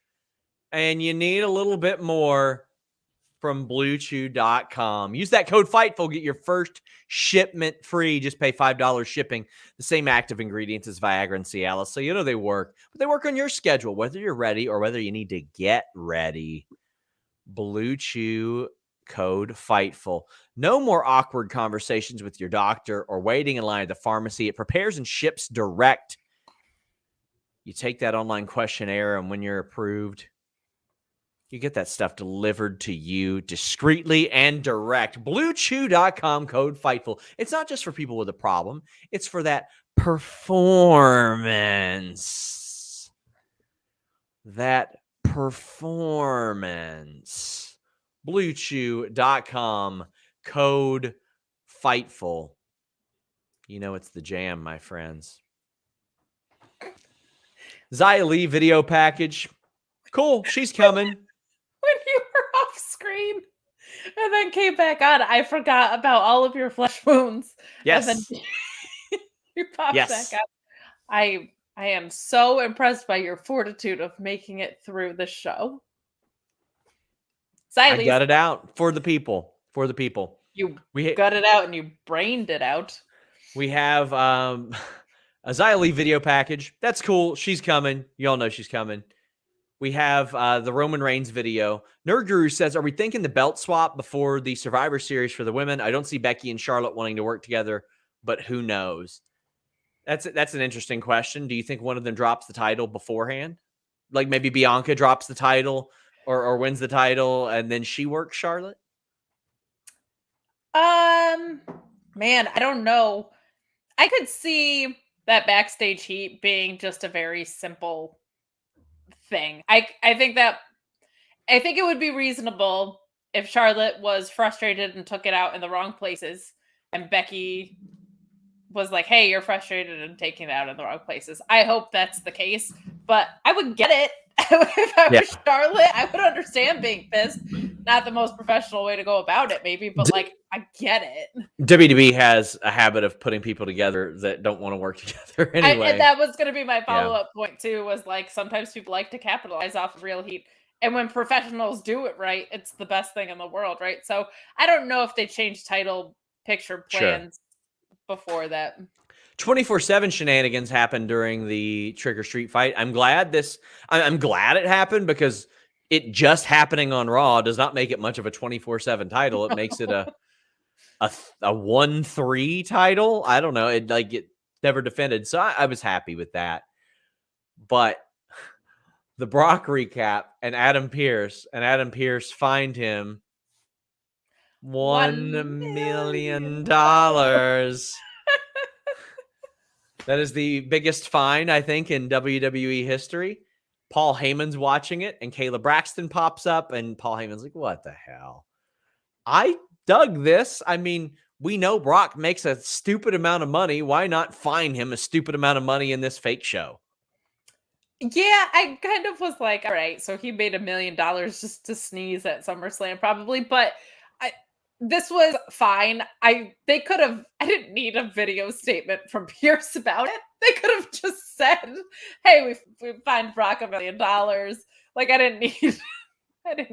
and you need a little bit more from BlueChew.com. Use that code FIGHTFUL. Get your first shipment free. Just pay $5 shipping. The same active ingredients as Viagra and Cialis, so you know they work. But they work on your schedule, whether you're ready or whether you need to get ready. Blue Chew, code FIGHTFUL. No more awkward conversations with your doctor or waiting in line at the pharmacy. It prepares and ships direct. You take that online questionnaire, and when you're approved, you get that stuff delivered to you discreetly and direct. BlueChew.com, code FIGHTFUL. It's not just for people with a problem. It's for that performance. That performance. BlueChew.com, code FIGHTFUL. You know it's the jam, my friends. Xia Li video package. Cool, she's coming. When you were off screen and then came back on, I forgot about all of your flesh wounds. Yes. And then you popped back up. I am so impressed by your fortitude of making it through the show. I got it out for the people. For the people. You got it out and you brained it out. We have a Xia Li video package. That's cool. She's coming. You all know she's coming. We have the Roman Reigns video. Nerd Guru says, are we thinking the belt swap before the Survivor Series for the women? I don't see Becky and Charlotte wanting to work together, but who knows? That's an interesting question. Do you think one of them drops the title beforehand? Like maybe Bianca drops the title or wins the title and then she works Charlotte? Man, I don't know. I could see that backstage heat being just a very simple thing. I think it would be reasonable if Charlotte was frustrated and took it out in the wrong places and Becky was like, hey, you're frustrated and taking it out in the wrong places. I hope that's the case, but I would get it. If I was Charlotte, I would understand being pissed. Not the most professional way to go about it, maybe, but like, I get it. WWE has a habit of putting people together that don't want to work together anyway. And that was going to be my follow-up point too, was like, sometimes people like to capitalize off of real heat. And when professionals do it right, it's the best thing in the world, right? So I don't know if they changed title picture plans before that. 24/7 shenanigans happened during the Trick or Street fight. I'm glad it happened because it just happening on Raw does not make it much of a 24/7 title. It makes it a 1-3 title. I don't know. It never defended. So I was happy with that. But the Brock recap and Adam Pearce find him. $1 million. That is the biggest fine, I think, in WWE history. Paul Heyman's watching it, and Kayla Braxton pops up, and Paul Heyman's like, what the hell? I dug this. I mean, we know Brock makes a stupid amount of money. Why not fine him a stupid amount of money in this fake show? Yeah, I kind of was like, all right, so he made $1 million just to sneeze at SummerSlam, probably, but this was fine. I didn't need a video statement from Pierce about it. They could have just said, "Hey, we fined Brock $1 million." Like I didn't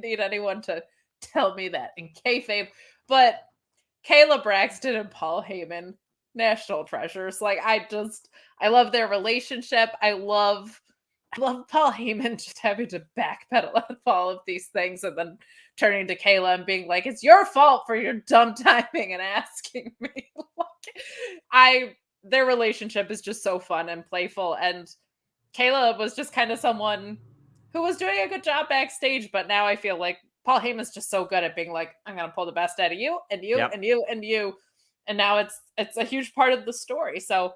need anyone to tell me that in kayfabe. But Kayla Braxton and Paul Heyman, national treasures. Like I love their relationship. I love Paul Heyman just having to backpedal on all of these things and then turning to Kayla and being like, "It's your fault for your dumb timing," and asking me. Their relationship is just so fun and playful. And Kayla was just kind of someone who was doing a good job backstage, but now I feel like Paul Heyman's just so good at being like, "I'm gonna pull the best out of you and you Yep. and you and you," and now it's a huge part of the story. So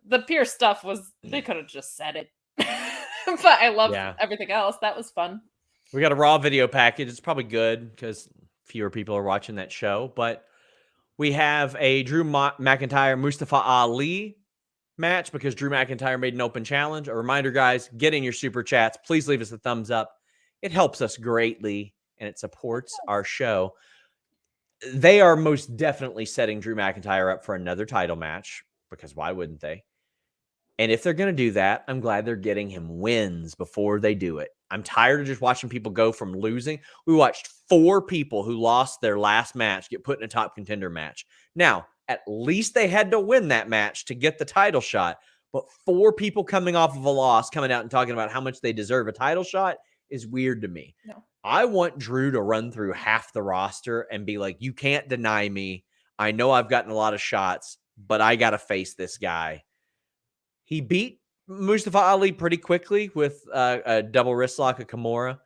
the Pierce stuff they could have just said it. But I love everything else. That was fun. We got a Raw video package. It's probably good because fewer people are watching that show. But we have a Drew McIntyre, Mustafa Ali match because Drew McIntyre made an open challenge. A reminder, guys, get in your super chats. Please leave us a thumbs up. It helps us greatly, and it supports our show. They are most definitely setting Drew McIntyre up for another title match because why wouldn't they? And if they're going to do that, I'm glad they're getting him wins before they do it. I'm tired of just watching people go from losing. We watched 4 people who lost their last match get put in a top contender match. Now, at least they had to win that match to get the title shot. But 4 people coming off of a loss, coming out and talking about how much they deserve a title shot is weird to me. No. I want Drew to run through half the roster and be like, you can't deny me. I know I've gotten a lot of shots, but I got to face this guy. He beat Mustafa Ali pretty quickly with a double wrist lock of Kimura.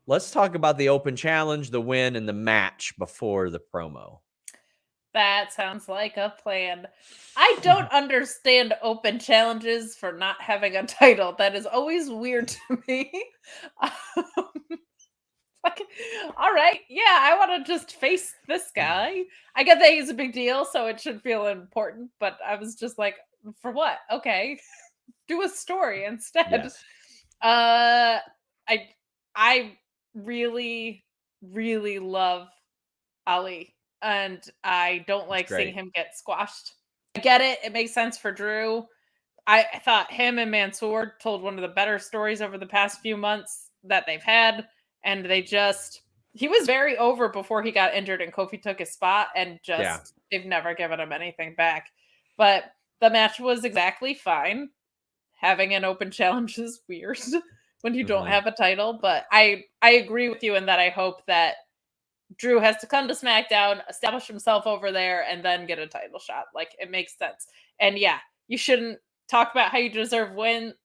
Let's talk about the open challenge, the win, and the match before the promo. That sounds like a plan. I don't understand open challenges for not having a title. That is always weird to me. Like, all right, yeah, I want to just face this guy. I get that he's a big deal, so it should feel important, but I was just like, for what? Okay. Do a story instead. Yes. I really, really love Ali, and I don't like seeing him get squashed. I get it. It makes sense for Drew. I thought him and Mansoor told one of the better stories over the past few months that they've had. And he was very over before he got injured and Kofi took his spot and they've never given him anything back. But the match was exactly fine. Having an open challenge is weird when you don't have a title. But I agree with you in that I hope that Drew has to come to SmackDown, establish himself over there, and then get a title shot. Like, it makes sense. And yeah, you shouldn't talk about how you deserve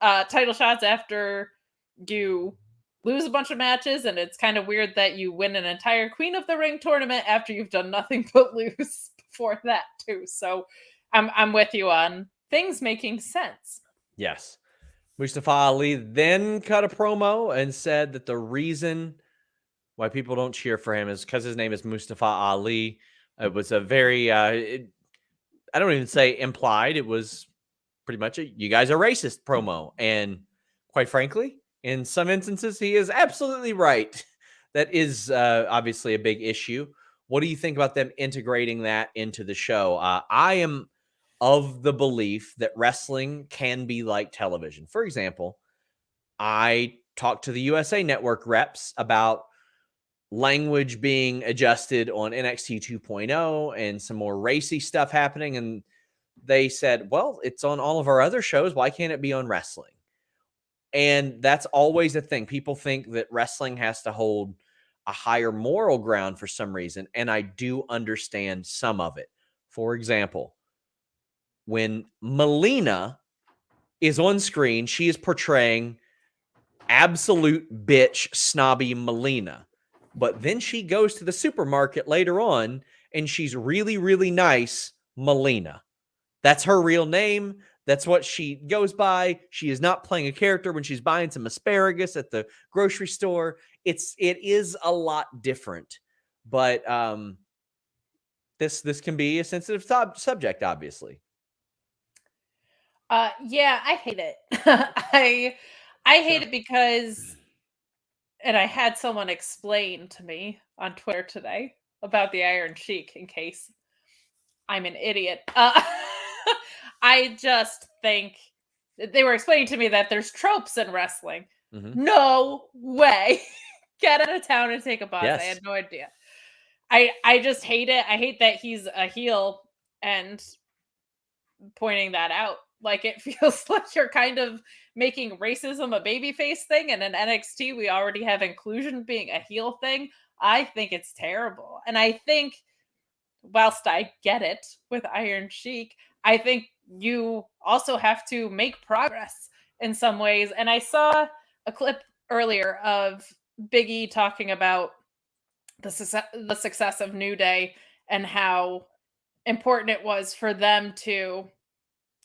title shots after you lose a bunch of matches, and it's kind of weird that you win an entire Queen of the Ring tournament after you've done nothing but lose before that too. So I'm with you on things making sense. Yes. Mustafa Ali then cut a promo and said that the reason why people don't cheer for him is because his name is Mustafa Ali. It was a very, I don't even say implied. It was pretty much you guys are racist promo. And quite frankly, in some instances, he is absolutely right. That is obviously a big issue. What do you think about them integrating that into the show? I am of the belief that wrestling can be like television. For example, I talked to the USA Network reps about language being adjusted on NXT 2.0 and some more racy stuff happening. And they said, well, it's on all of our other shows. Why can't it be on wrestling? And that's always a thing. People think that wrestling has to hold a higher moral ground for some reason. And I do understand some of it. For example, when Melina is on screen, she is portraying absolute bitch, snobby Melina. But then she goes to the supermarket later on, and she's really, really nice, Melina. That's her real name. That's what she goes by. She is not playing a character when she's buying some asparagus at the grocery store. It is a lot different, but this can be a sensitive subject, obviously. Yeah, I hate it. I hate it because, and I had someone explain to me on Twitter today about the Iron Sheik in case I'm an idiot. I just think they were explaining to me that there's tropes in wrestling. Mm-hmm. No way. Get out of town and take a bus. Yes. I had no idea. I just hate it. I hate that he's a heel and pointing that out. Like, it feels like you're kind of making racism a babyface thing, and in NXT we already have inclusion being a heel thing. I think it's terrible. And I think, whilst I get it with Iron Sheik, I think you also have to make progress in some ways. And I saw a clip earlier of Big E talking about the success of New Day and how important it was for them to,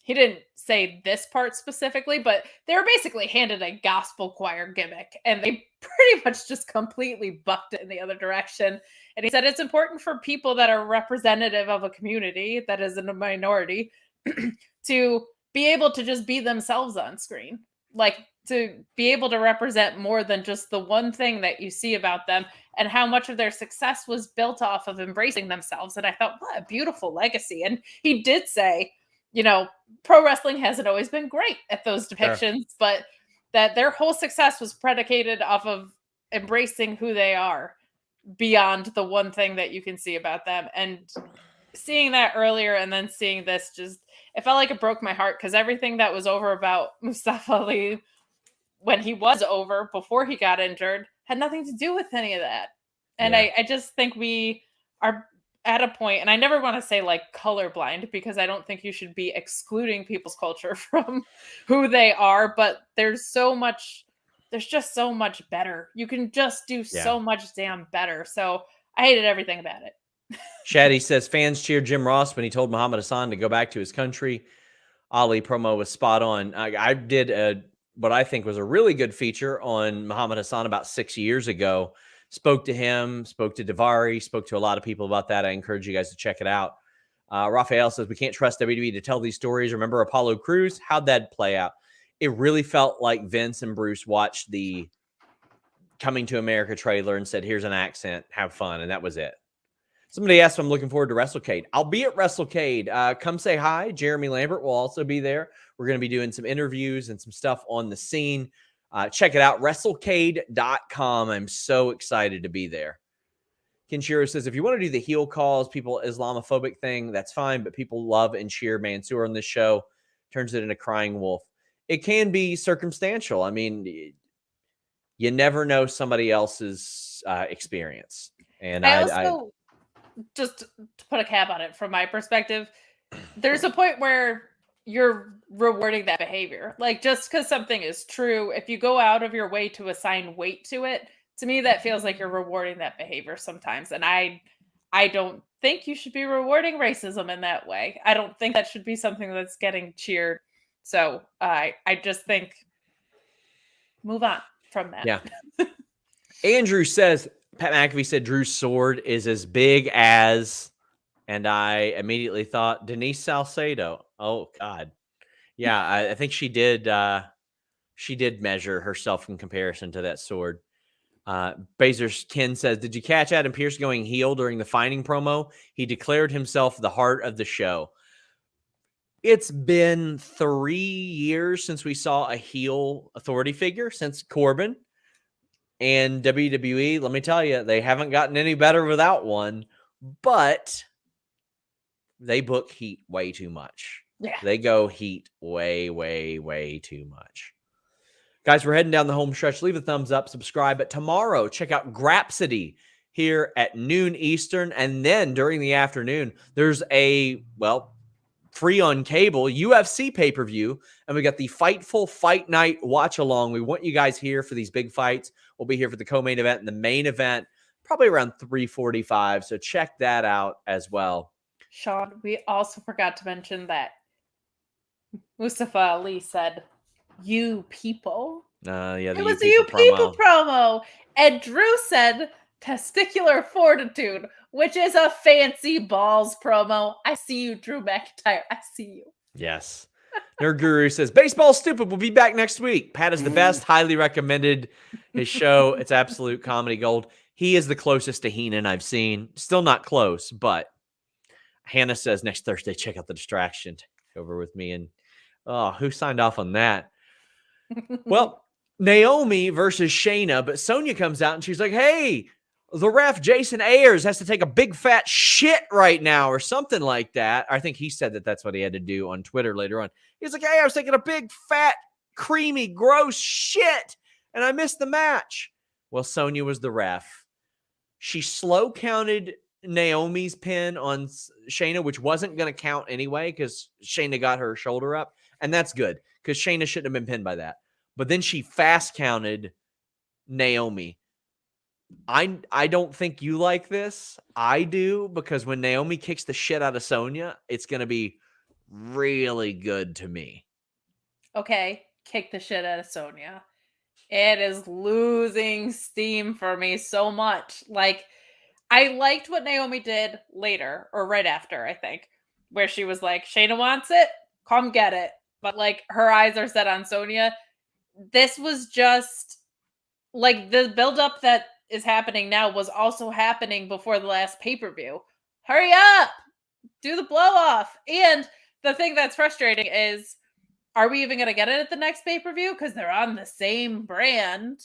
he didn't say this part specifically, but they were basically handed a gospel choir gimmick and they pretty much just completely bucked it in the other direction. And he said it's important for people that are representative of a community that is in a minority to be able to just be themselves on screen, like to be able to represent more than just the one thing that you see about them, and how much of their success was built off of embracing themselves. And I thought, what a beautiful legacy. And he did say, you know, pro wrestling hasn't always been great at those depictions, but that their whole success was predicated off of embracing who they are beyond the one thing that you can see about them. And seeing that earlier and then seeing this, just, it felt like it broke my heart, because everything that was over about Mustafa Ali when he was over before he got injured had nothing to do with any of that. And I just think we are at a point, and I never want to say like colorblind, because I don't think you should be excluding people's culture from who they are, but there's just so much better. You can just do so much damn better. So I hated everything about it. Shaddy says fans cheered Jim Ross when he told Muhammad Hassan to go back to his country. Ali promo was spot on. I did what I think was a really good feature on Muhammad Hassan about 6 years ago. Spoke to him, spoke to Daivari, spoke to a lot of people about that. I encourage you guys to check it out. Raphael says, we can't trust WWE to tell these stories. Remember Apollo Crews? How'd that play out? It really felt like Vince and Bruce watched the Coming to America trailer and said, here's an accent, have fun. And that was it. Somebody asked if I'm looking forward to WrestleCade. I'll be at WrestleCade. Come say hi. Jeremy Lambert will also be there. We're going to be doing some interviews and some stuff on the scene. Check it out, WrestleCade.com. I'm so excited to be there. Kenshiro says, if you want to do the heel calls, people Islamophobic thing, that's fine, but people love and cheer Mansoor on this show. Turns it into crying wolf. It can be circumstantial. I mean, you never know somebody else's experience. And I also, just to put a cap on it from my perspective, there's a point where you're rewarding that behavior. Like, just because something is true, if you go out of your way to assign weight to it, to me, that feels like you're rewarding that behavior sometimes. And I don't think you should be rewarding racism in that way. I don't think that should be something that's getting cheered. So I just think move on from that. Yeah. Andrew says, Pat McAfee said Drew's sword is as big as, and I immediately thought Denise Salcedo. Oh God. Yeah. I think she did measure herself in comparison to that sword. Bazer's Ken says, did you catch Adam Pearce going heel during the fighting promo? He declared himself the heart of the show. It's been 3 years since we saw a heel authority figure, since Corbin. And WWE, let me tell you, they haven't gotten any better without one, but they book heat way too much. Yeah. They go heat way, way, way too much. Guys, we're heading down the home stretch. Leave a thumbs up, subscribe. But tomorrow, check out Grapsody here at noon Eastern. And then during the afternoon, there's a, free on cable UFC pay-per-view. And we got the Fightful Fight Night watch along. We want you guys here for these big fights. We'll be here for the co-main event and the main event. probably around 3:45. So check that out as well. Sean, we also forgot to mention that Mustafa Ali said, "You people." Yeah, the It You was a You People People promo. promo. And Drew said, "Testicular fortitude," which is a fancy balls promo. I see you, Drew McIntyre. I see you. Yes. Nerd Guru says, "Baseball's stupid. We'll be back next week." Pat is the best. Highly recommended his show. It's absolute comedy gold. He is the closest to Heenan I've seen. Still not close, but Hannah says next Thursday, check out The Distraction. Take over with me. And who signed off on that? Well, Naomi versus Shayna, but Sonya comes out and she's like, "Hey, the ref, Jason Ayers, has to take a big fat shit right now," or something like that. I think he said that that's what he had to do on Twitter later on. He's like, "Hey, I was taking a big fat, creamy, gross shit, and I missed the match." Well, Sonya was the ref. She slow counted Naomi's pin on Shayna, which wasn't going to count anyway because Shayna got her shoulder up, and that's good because Shayna shouldn't have been pinned by that. But then she fast counted Naomi. I don't think you like this. I do, because when Naomi kicks the shit out of Sonya, it's going to be really good to me. Okay, kick the shit out of Sonya. It is losing steam for me so much. Like, I liked what Naomi did later, or right after, I think, where she was like, "Shayna wants it, come get it." But like, her eyes are set on Sonya. This was just like the buildup that is happening now was also happening before the last pay-per-view. Hurry up! Do the blow off. And the thing that's frustrating is, are we even going to get it at the next pay-per-view? Because they're on the same brand.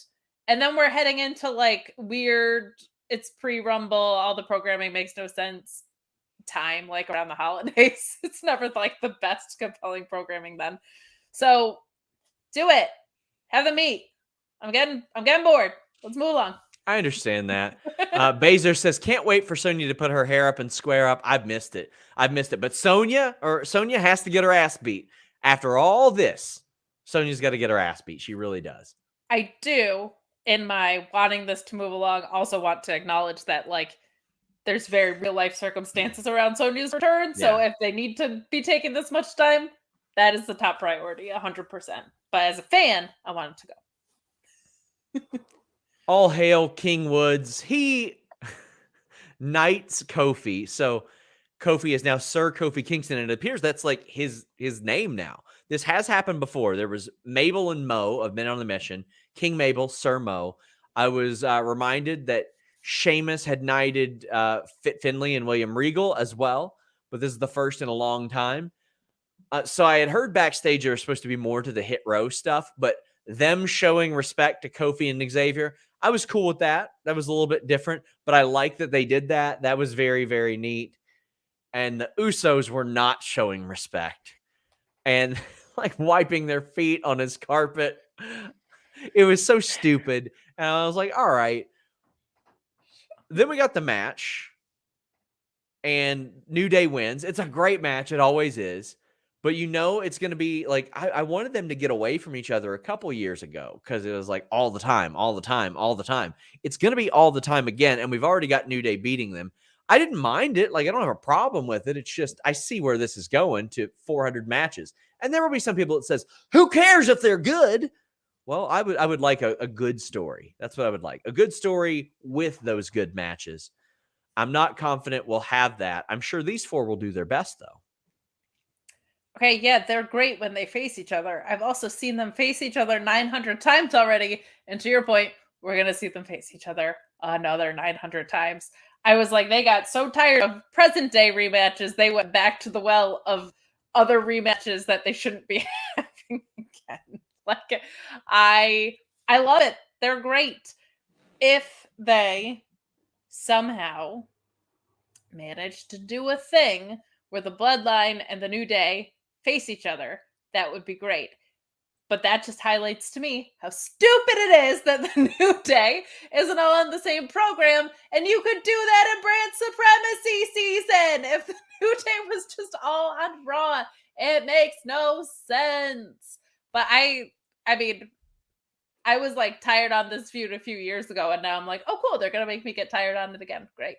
And then we're heading into like weird, it's pre-Rumble, all the programming makes no sense time, like around the holidays. It's never like the best compelling programming then. So do it. Have them meet. I'm getting bored. Let's move along. I understand that. Baser says, "Can't wait for Sonya to put her hair up and square up." I've missed it. But Sonya has to get her ass beat. After all this, Sonya's got to get her ass beat. She really does. I do, in my wanting this to move along, also want to acknowledge that like there's very real life circumstances around Sonya's return. So if they need to be taking this much time, that is the top priority, 100%. But as a fan, I want it to go. All hail King Woods. He knights Kofi. So Kofi is now Sir Kofi Kingston, and it appears that's like his name now. This has happened before. There was Mabel and Mo of Men on the Mission. King Mabel, Sir Mo. I was reminded that Sheamus had knighted Fit Finlay and William Regal as well, but this is the first in a long time. So I had heard backstage there was supposed to be more to the Hit Row stuff, but them showing respect to Kofi and Xavier, I was cool with that. That was a little bit different, but I like that they did that. That was very, very neat. And the Usos were not showing respect and like wiping their feet on his carpet. It was so stupid. And I was like, all right. Then we got the match and New Day wins. It's a great match. It always is. But it's going to be like, I wanted them to get away from each other a couple years ago because it was like all the time. It's going to be all the time again. And we've already got New Day beating them. I didn't mind it. Like, I don't have a problem with it. It's just, I see where this is going to 400 matches. And there will be some people that says, who cares if they're good? Well, I would like a good story. That's what I would like. A good story with those good matches. I'm not confident we'll have that. I'm sure these four will do their best, though. Okay, yeah, they're great when they face each other. I've also seen them face each other 900 times already. And to your point, we're going to see them face each other another 900 times. I was like, they got so tired of present day rematches, they went back to the well of other rematches that they shouldn't be having again. Like, I love it. They're great. If they somehow manage to do a thing where the Bloodline and the New Day face each other, that would be great. But that just highlights to me how stupid it is that the New Day isn't all on the same program, and you could do that in Brand Supremacy season if the New Day was just all on Raw. It makes no sense. But I mean, I was like tired on this feud a few years ago, and now I'm like, oh, cool. They're going to make me get tired on it again. Great.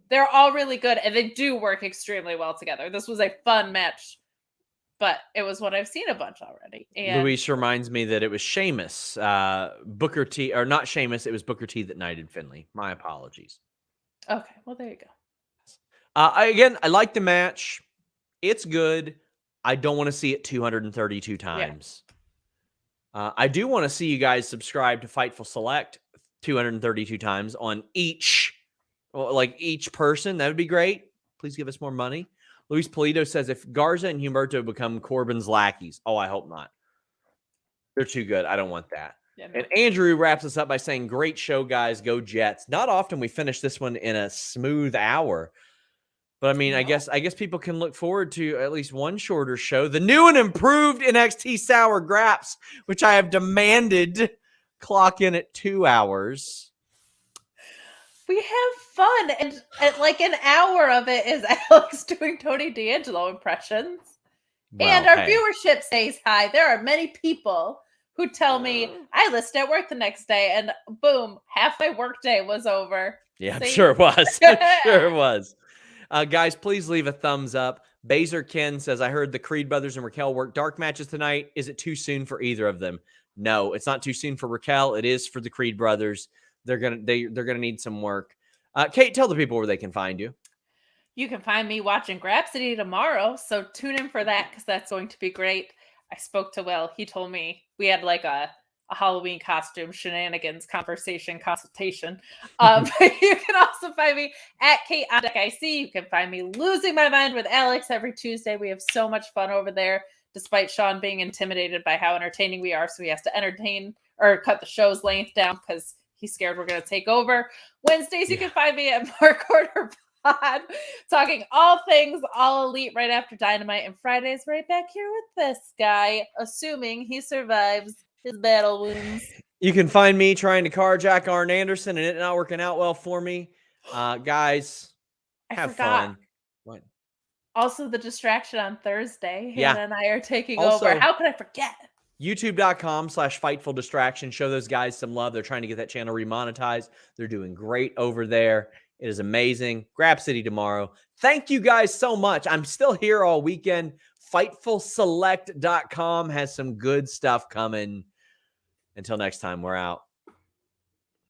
They're all really good, and they do work extremely well together. This was a fun match, but it was one I've seen a bunch already. And Luis reminds me that it was Sheamus, Booker T, or not Sheamus, it was Booker T that knighted Finley. My apologies. okay, well, there you go. I like the match. It's good. I don't want to see it 232 times. I do want to see you guys subscribe to Fightful Select 232 times on each person. That would be great. Please give us more money. Luis Polito says, if Garza and Humberto become Corbin's lackeys, oh, I hope not. They're too good. I don't want that. Yeah, no. And Andrew wraps us up by saying, great show, guys. Go Jets. Not often we finish this one in a smooth hour. But I mean, I guess people can look forward to at least one shorter show. The new and improved NXT Sour Graps, which I have demanded clock in at 2 hours. We have fun, and like an hour of it is Alex doing Tony D'Angelo impressions. Well, and our viewership stays high. There are many people who tell me, I listened at work the next day, and boom, half my workday was over. Yeah, I'm sure it was. I'm sure it was. Guys, please leave a thumbs up. Baser Ken says, I heard the Creed brothers and Raquel work dark matches tonight. Is it too soon for either of them? No, it's not too soon for Raquel. It is for the Creed brothers. They're gonna need some work. Kate, tell the people where they can find you. You can find me watching Grapsity tomorrow, so tune in for that because that's going to be great. I spoke to Will. He told me we had like a Halloween costume shenanigans consultation. But you can also find me at Kate on Deck IC. You can find me losing my mind with Alex every Tuesday. We have so much fun over there, despite Sean being intimidated by how entertaining we are. So he has to entertain or cut the show's length down because he's scared we're going to take over. Wednesdays, you can find me at Mark Order Pod, talking all things All Elite right after Dynamite. And Fridays, right back here with this guy, assuming he survives his battle wounds. You can find me trying to carjack Arn Anderson and it not working out well for me. Guys, have fun. What? Also, the distraction on Thursday. Hannah and I are taking over. How could I forget? YouTube.com/Fightful Distraction. Show those guys some love. They're trying to get that channel remonetized. They're doing great over there. It is amazing. Grab City tomorrow. Thank you guys so much. I'm still here all weekend. FightfulSelect.com has some good stuff coming. Until next time, we're out.